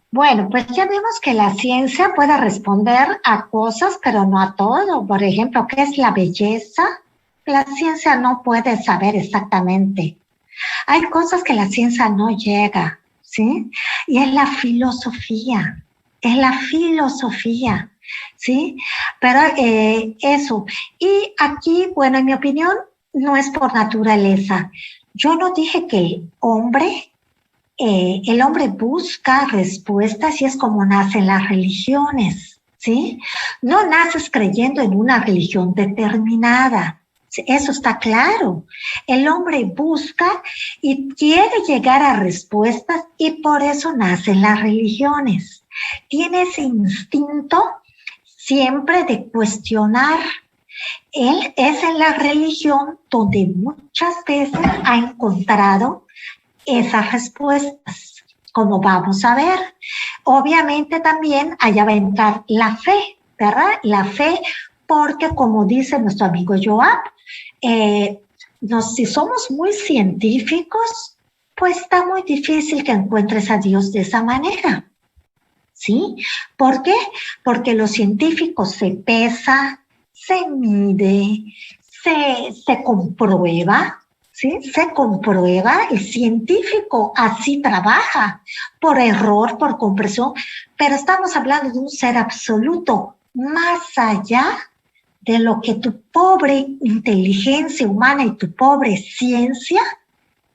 Bueno, pues ya vimos que la ciencia puede responder a cosas, pero no a todo. Por ejemplo, ¿qué es la belleza? La ciencia no puede saber exactamente. Hay cosas que la ciencia no llega, ¿sí? Y es la filosofía, ¿sí? Pero eso. Y aquí, bueno, en mi opinión, no es por naturaleza. Yo no dije que el hombre busca respuestas y es como nacen las religiones, ¿sí? No naces creyendo en una religión determinada, eso está claro. El hombre busca y quiere llegar a respuestas y por eso nacen las religiones. Tiene ese instinto siempre de cuestionar. Él es en la religión donde muchas veces ha encontrado esas respuestas, como vamos a ver. Obviamente también allá va a entrar la fe, ¿verdad? La fe, porque como dice nuestro amigo Joab, si somos muy científicos, pues está muy difícil que encuentres a Dios de esa manera, ¿sí? ¿Por qué? Porque los científicos se pesa, se mide, se comprueba, ¿sí? Se comprueba, el científico así trabaja, por error, por comprensión, pero estamos hablando de un ser absoluto, más allá de lo que tu pobre inteligencia humana y tu pobre ciencia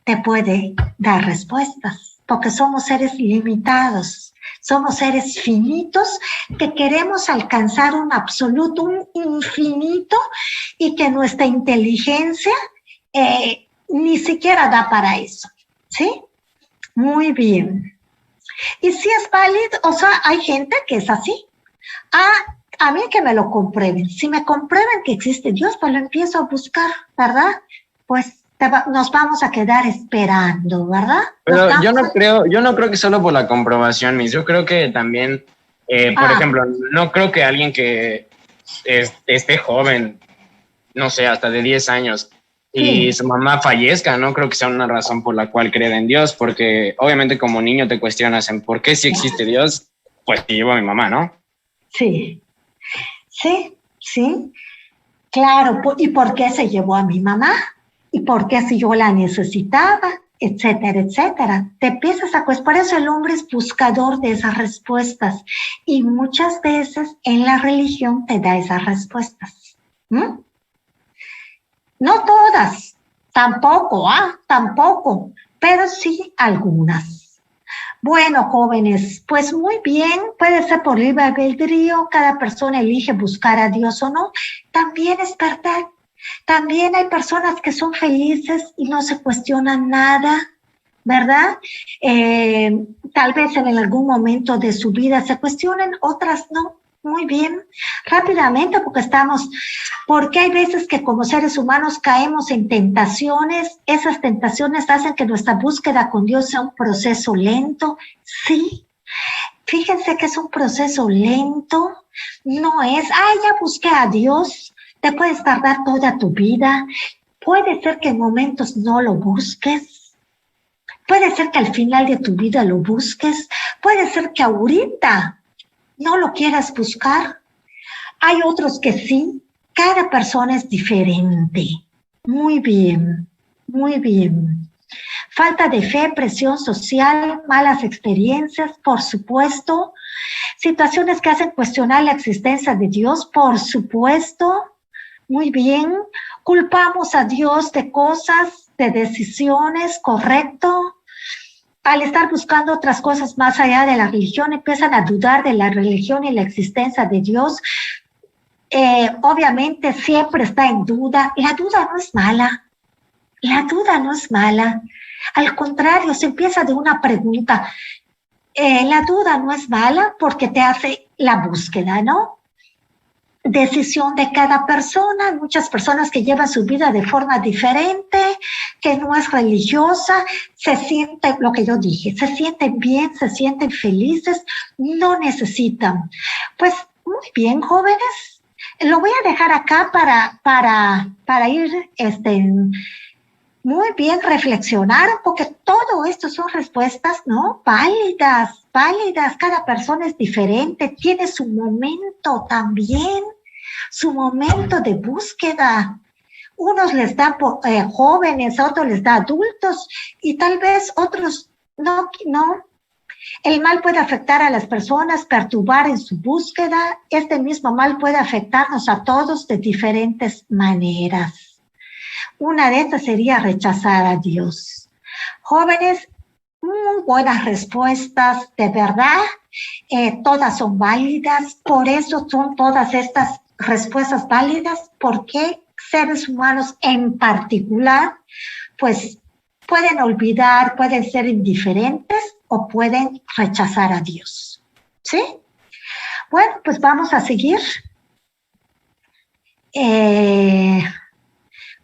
te puede dar respuestas, porque somos seres limitados, somos seres finitos que queremos alcanzar un absoluto, un infinito, y que nuestra inteligencia ni siquiera da para eso, ¿sí? Muy bien. Y si es válido, o sea, hay gente que es así. A mí que me lo comprueben. Si me comprueban que existe Dios, pues lo empiezo a buscar, ¿verdad? Pues nos vamos a quedar esperando, ¿verdad? Pero yo no creo que solo por la comprobación, Miss. Yo creo que también, por ejemplo, no creo que alguien que esté joven, no sé, hasta de 10 años, y su mamá fallezca, no creo que sea una razón por la cual creer en Dios, porque obviamente como niño te cuestionas en por qué si existe Dios, pues te llevo a mi mamá, ¿no? Sí, claro. ¿Y por qué se llevó a mi mamá? ¿Y por qué si yo la necesitaba? Etcétera, etcétera. Te empiezas a por eso el hombre es buscador de esas respuestas, y muchas veces en la religión te da esas respuestas. No todas, tampoco, pero sí algunas. Bueno, jóvenes, pues muy bien, puede ser por libre albedrío, cada persona elige buscar a Dios o no, también es verdad. También hay personas que son felices y no se cuestionan nada, ¿verdad? Tal vez en algún momento de su vida se cuestionen, otras no. Muy bien, rápidamente, porque hay veces que como seres humanos caemos en tentaciones. Esas tentaciones hacen que nuestra búsqueda con Dios sea un proceso lento. Sí, fíjense que es un proceso lento, no es, ya busqué a Dios. Te puedes tardar toda tu vida, puede ser que en momentos no lo busques, puede ser que al final de tu vida lo busques, puede ser que ahorita no lo quieras buscar. Hay otros que sí, cada persona es diferente. Muy bien, muy bien. Falta de fe, presión social, malas experiencias, por supuesto. Situaciones que hacen cuestionar la existencia de Dios, por supuesto. Muy bien, culpamos a Dios de cosas, de decisiones, correcto. Al estar buscando otras cosas más allá de la religión, empiezan a dudar de la religión y la existencia de Dios. Obviamente siempre está en duda. La duda no es mala. La duda no es mala. Al contrario, se empieza de una pregunta. La duda no es mala porque te hace la búsqueda, ¿no? Decisión de cada persona, muchas personas que llevan su vida de forma diferente, que no es religiosa, se sienten, lo que yo dije, se sienten bien, se sienten felices, no necesitan. Pues muy bien, jóvenes, lo voy a dejar acá para ir, muy bien reflexionar, porque todo esto son respuestas, ¿no? Válidas, cada persona es diferente, tiene su momento también, su momento de búsqueda. Unos les da jóvenes, a otros les da adultos, y tal vez otros no. El mal puede afectar a las personas, perturbar en su búsqueda. Este mismo mal puede afectarnos a todos de diferentes maneras. Una de estas sería rechazar a Dios. Jóvenes, muy buenas respuestas, de verdad. Todas son válidas, por eso son todas estas respuestas válidas, porque seres humanos en particular, pues pueden olvidar, pueden ser indiferentes o pueden rechazar a Dios. ¿Sí? Bueno, pues vamos a seguir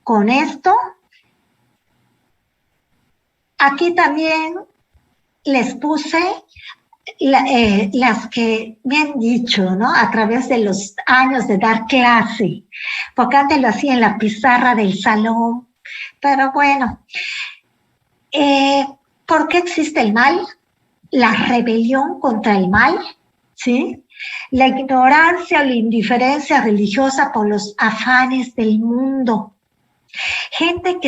con esto. Aquí también les puse las que me han dicho, ¿no? A través de los años de dar clase, porque antes lo hacía en la pizarra del salón, pero bueno, ¿por qué existe el mal? La rebelión contra el mal, ¿sí? La ignorancia o la indiferencia religiosa por los afanes del mundo. gente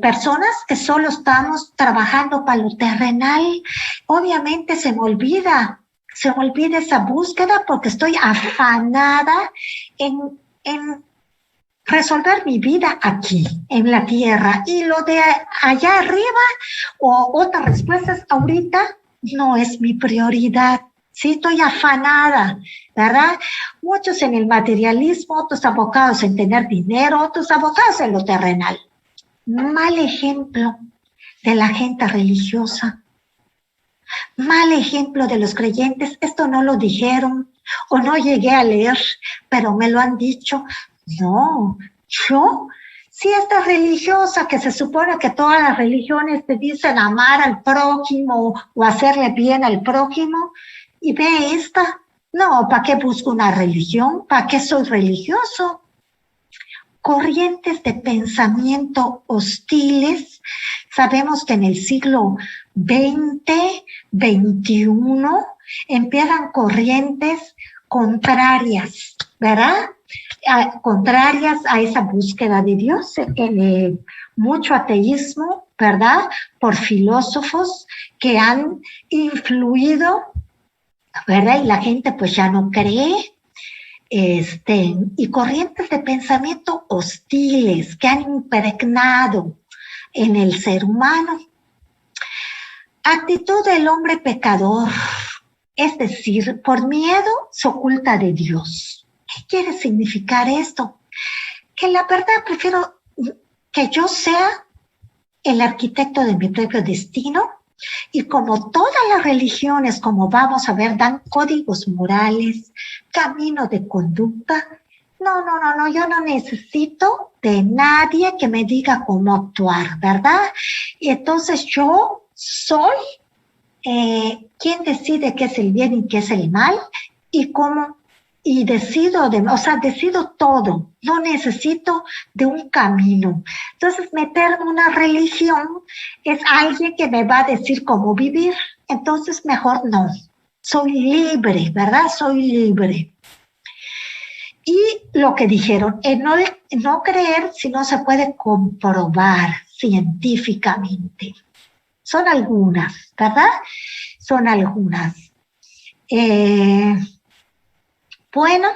personas que solo estamos trabajando para lo terrenal. Obviamente se me olvida esa búsqueda porque estoy afanada en resolver mi vida aquí, en la tierra. Y lo de allá arriba o otras respuestas ahorita no es mi prioridad. Sí, estoy afanada, ¿verdad? Muchos en el materialismo, otros abocados en tener dinero, otros abocados en lo terrenal. Mal ejemplo de la gente religiosa. Mal ejemplo de los creyentes. Esto no lo dijeron o no llegué a leer, pero me lo han dicho. No, yo, si esta religiosa que se supone que todas las religiones te dicen amar al prójimo o hacerle bien al prójimo, y ve esta, no, ¿para qué busco una religión? ¿Para qué soy religioso? Corrientes de pensamiento hostiles. Sabemos que en el siglo XX, XXI, empiezan corrientes contrarias, ¿verdad? Contrarias a esa búsqueda de Dios, mucho ateísmo, ¿verdad? Por filósofos que han influido, ¿verdad? Y la gente pues ya no cree, y corrientes de pensamiento hostiles que han impregnado en el ser humano. Actitud del hombre pecador, es decir, por miedo se oculta de Dios. ¿Qué quiere significar esto? Que la verdad prefiero que yo sea el arquitecto de mi propio destino, y como todas las religiones, como vamos a ver, dan códigos morales, camino de conducta. No, yo no necesito de nadie que me diga cómo actuar, ¿verdad? Y entonces yo soy quien decide qué es el bien y qué es el mal, y cómo, y decido todo, no necesito de un camino. Entonces, meterme en una religión es alguien que me va a decir cómo vivir, entonces mejor no. Soy libre, ¿verdad? Soy libre. Y lo que dijeron, no creer si no se puede comprobar científicamente. Son algunas, ¿verdad? Son algunas. Bueno,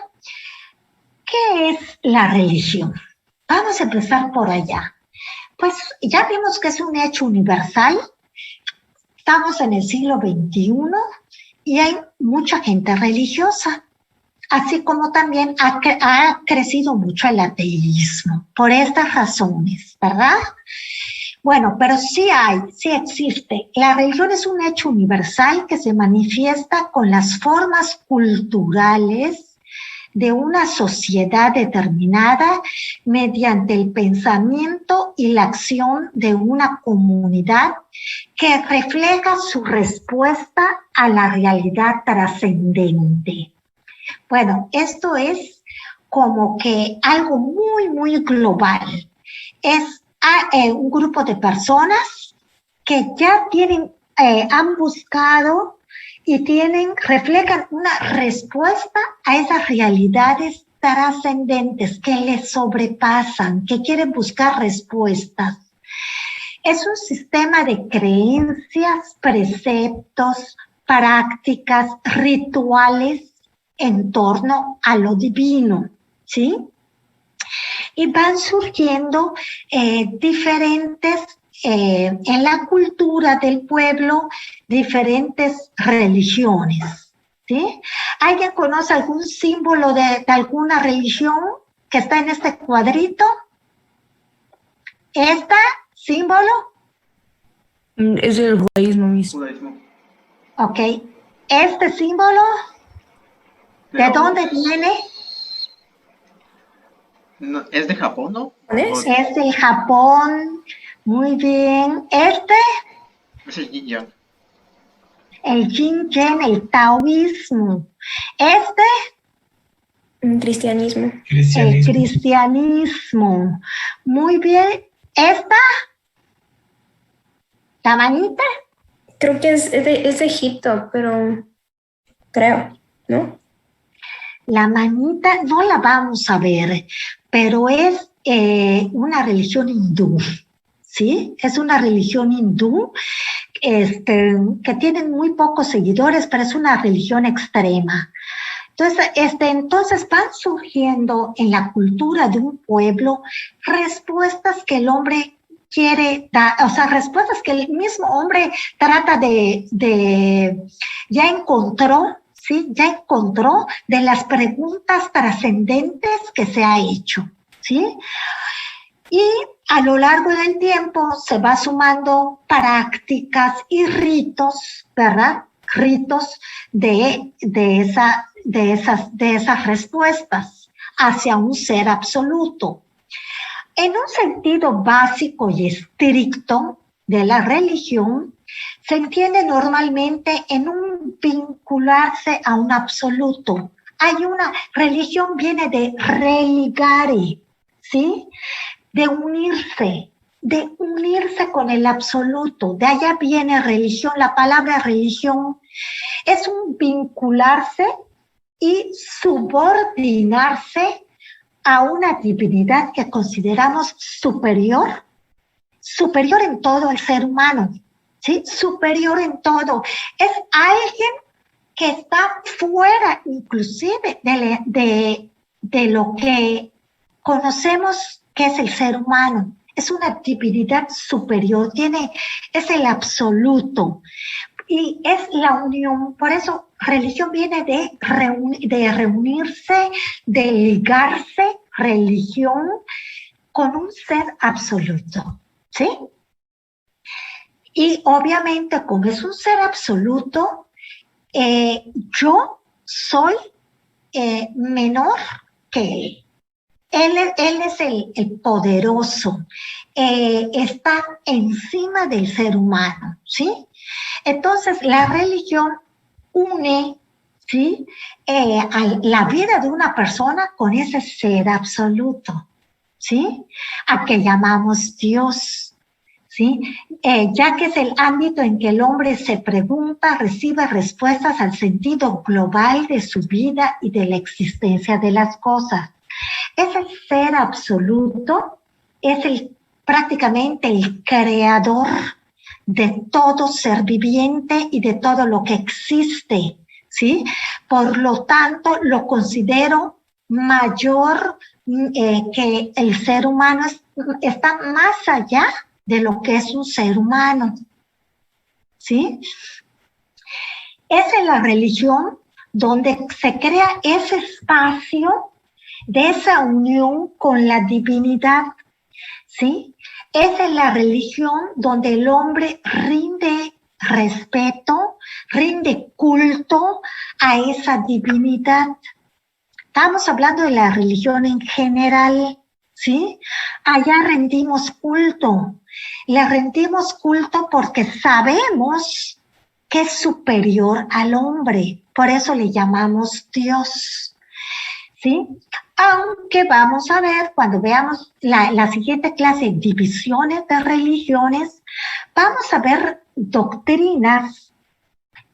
¿qué es la religión? Vamos a empezar por allá. Pues ya vimos que es un hecho universal. Estamos en el siglo XXI y hay mucha gente religiosa, así como también ha crecido mucho el ateísmo, por estas razones, ¿verdad? Bueno, pero sí existe. La religión es un hecho universal que se manifiesta con las formas culturales de una sociedad determinada mediante el pensamiento y la acción de una comunidad que refleja su respuesta a la realidad trascendente. Bueno, esto es como que algo muy, muy global. Es un grupo de personas que ya han buscado y reflejan una respuesta a esas realidades trascendentes que les sobrepasan, que quieren buscar respuestas. Es un sistema de creencias, preceptos, prácticas, rituales en torno a lo divino, ¿sí? Y van surgiendo diferentes, en la cultura del pueblo, diferentes religiones, ¿sí? ¿Alguien conoce algún símbolo de alguna religión que está en este cuadrito? ¿Este símbolo? Es el judaísmo mismo. Ok. ¿Este símbolo? ¿De dónde viene? No, ¿es de Japón, no? Es de Japón. Muy bien. ¿Este? Es el yin yang. El yin yang, el taoísmo. ¿Este? Cristianismo. El cristianismo. Muy bien. ¿Esta? ¿La manita? Creo que es de Egipto, pero creo, ¿no? La manita no la vamos a ver, pero es una religión hindú, ¿sí? Es una religión hindú que tienen muy pocos seguidores, pero es una religión extrema. Entonces van surgiendo en la cultura de un pueblo respuestas que el hombre quiere dar, o sea, respuestas que el mismo hombre trata ya encontró, ¿sí? Ya encontró de las preguntas trascendentes que se ha hecho, ¿sí? Y a lo largo del tiempo se va sumando prácticas y ritos, ¿verdad? Ritos de esas respuestas hacia un ser absoluto. En un sentido básico y estricto de la religión, se entiende normalmente en un vincularse a un absoluto. Religión viene de religare, ¿sí? De unirse con el absoluto. De allá viene religión. La palabra religión es un vincularse y subordinarse a una divinidad que consideramos superior en todo el ser humano, ¿sí? Superior en todo. Es alguien que está fuera inclusive de lo que conocemos que es el ser humano. Es una divinidad superior, es el absoluto. Y es la unión, por eso religión viene de reunirse, de ligarse, religión, con un ser absoluto, ¿sí? Y obviamente, como es un ser absoluto, yo soy menor que él. Él es el poderoso, está encima del ser humano, ¿sí? Entonces, la religión une, ¿sí? La vida de una persona con ese ser absoluto, ¿sí? A que llamamos Dios, ¿sí? Ya que es el ámbito en que el hombre se pregunta, recibe respuestas al sentido global de su vida y de la existencia de las cosas. Ese ser absoluto es prácticamente el creador de todo ser viviente y de todo lo que existe, ¿sí? Por lo tanto, lo considero mayor que el ser humano, está más allá de lo que es un ser humano, ¿sí? Es en la religión donde se crea ese espacio de esa unión con la divinidad, ¿sí? Es en la religión donde el hombre rinde respeto, rinde culto a esa divinidad. Estamos hablando de la religión en general, ¿sí? Allá rendimos culto. Le rendimos culto porque sabemos que es superior al hombre. Por eso le llamamos Dios, ¿sí? Aunque vamos a ver, cuando veamos la siguiente clase, divisiones de religiones, vamos a ver doctrinas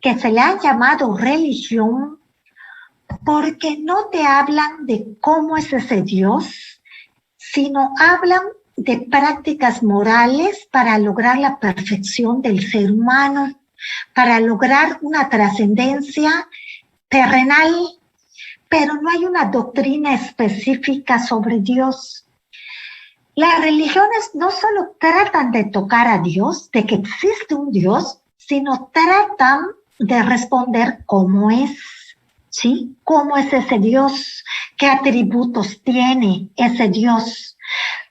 que se le han llamado religión porque no te hablan de cómo es ese Dios, sino hablan de prácticas morales para lograr la perfección del ser humano, para lograr una trascendencia terrenal, pero no hay una doctrina específica sobre Dios. Las religiones no solo tratan de tocar a Dios, de que existe un Dios, sino tratan de responder cómo es, ¿sí? ¿Cómo es ese Dios? ¿Qué atributos tiene ese Dios?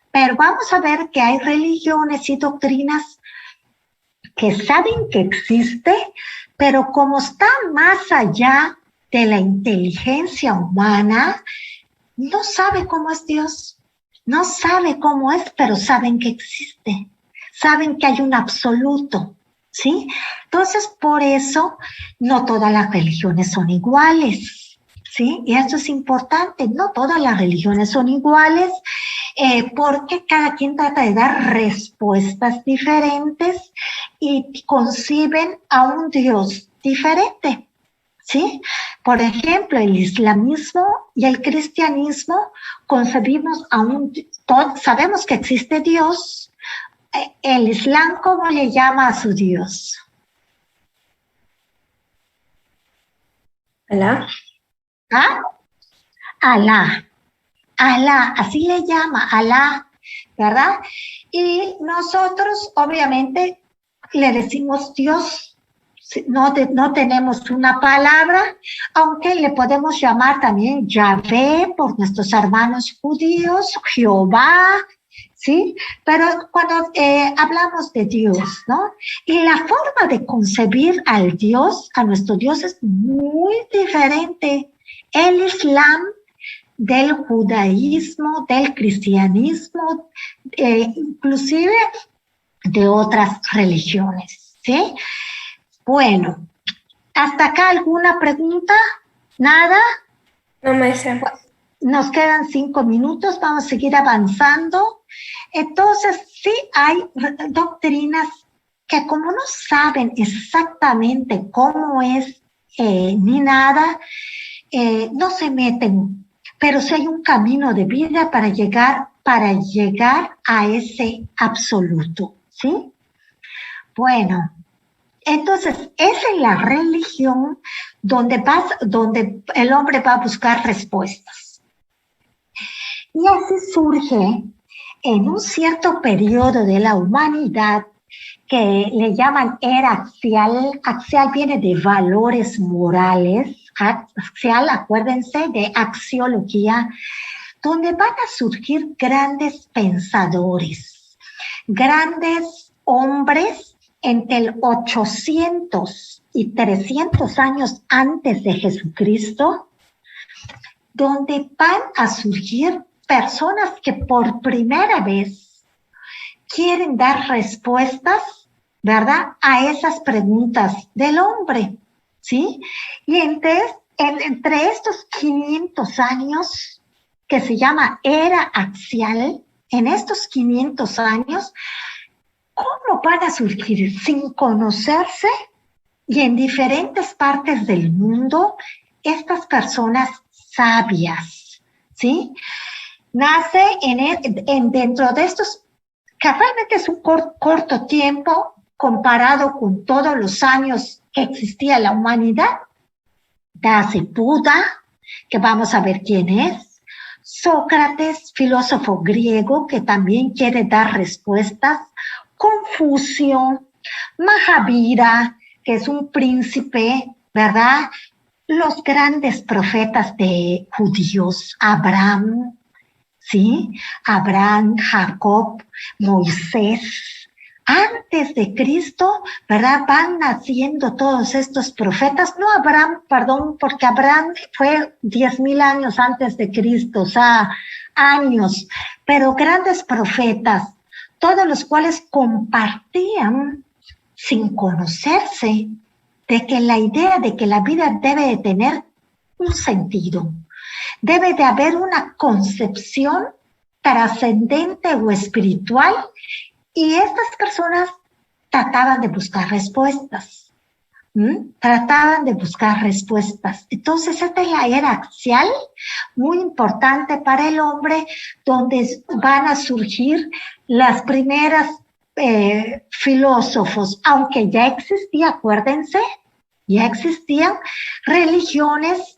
Pero vamos a ver que hay religiones y doctrinas que saben que existe, pero como está más allá de la inteligencia humana, no sabe cómo es Dios, no sabe cómo es, pero saben que existe, saben que hay un absoluto, ¿sí? Entonces, por eso, no todas las religiones son iguales, ¿sí? Y esto es importante, no todas las religiones son iguales, porque cada quien trata de dar respuestas diferentes y conciben a un Dios diferente, ¿sí? Por ejemplo, el islamismo y el cristianismo concebimos a un sabemos que existe Dios. El Islam, ¿cómo le llama a su Dios? ¿Alá? ¿Ah? Alá. Alá, así le llama, Alá, ¿verdad? Y nosotros, obviamente, le decimos Dios. No tenemos una palabra, aunque le podemos llamar también Yahvé por nuestros hermanos judíos, Jehová, ¿sí? Pero cuando hablamos de Dios, ¿no? Y la forma de concebir al Dios, a nuestro Dios, es muy diferente. El Islam del judaísmo, del cristianismo, inclusive de otras religiones, ¿sí? Bueno, ¿hasta acá alguna pregunta? ¿Nada? No, maestra. Nos quedan 5 minutos, vamos a seguir avanzando. Entonces, sí hay doctrinas que como no saben exactamente cómo es ni nada, no se meten, pero sí hay un camino de vida para llegar a ese absoluto, ¿sí? Bueno, entonces es en la religión donde el hombre va a buscar respuestas. Y así surge en un cierto periodo de la humanidad que le llaman era axial. Axial viene de valores morales. Axial, acuérdense, de axiología, donde van a surgir grandes pensadores, grandes hombres entre el 800 y 300 años antes de Jesucristo, donde van a surgir personas que por primera vez quieren dar respuestas, ¿verdad?, a esas preguntas del hombre, ¿sí? Y entre estos 500 años, que se llama era axial, en estos 500 años, ¿cómo van a surgir? Sin conocerse, y en diferentes partes del mundo, estas personas sabias, ¿sí? Nace dentro de estos, que realmente es un corto tiempo comparado con todos los años que existía la humanidad. Nace Buda, que vamos a ver quién es. Sócrates, filósofo griego, que también quiere dar respuestas. Confucio, Mahavira, que es un príncipe, ¿verdad? Los grandes profetas de judíos, Abraham, ¿sí? Abraham, Jacob, Moisés. Antes de Cristo, ¿verdad?, van naciendo todos estos profetas. No Abraham, perdón, porque Abraham fue 10,000 años antes de Cristo, o sea, años, pero grandes profetas, todos los cuales compartían, sin conocerse, de que la idea de que la vida debe de tener un sentido, debe de haber una concepción trascendente o espiritual, y estas personas trataban de buscar respuestas. Trataban de buscar respuestas. Entonces, esta es la era axial, muy importante para el hombre, donde van a surgir las primeras filósofos, aunque ya existía, acuérdense, ya existían religiones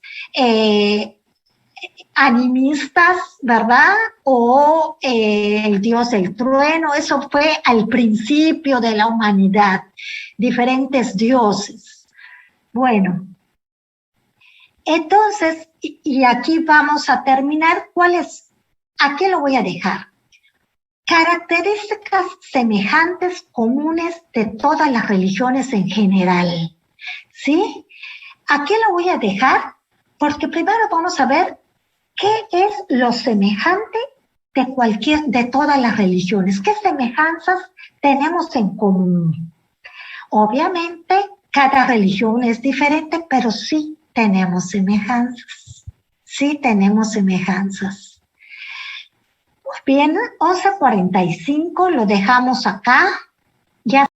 animistas, ¿verdad? O el dios del trueno. Eso fue al principio de la humanidad, diferentes dioses. Bueno, entonces, y aquí vamos a terminar. ¿A qué lo voy a dejar? Características semejantes, comunes de todas las religiones en general, ¿sí? ¿A qué lo voy a dejar? Porque primero vamos a ver qué es lo semejante de todas las religiones. ¿Qué semejanzas tenemos en común? Obviamente, cada religión es diferente, pero sí tenemos semejanzas. Sí tenemos semejanzas. Muy bien, 11:45, lo dejamos acá. Ya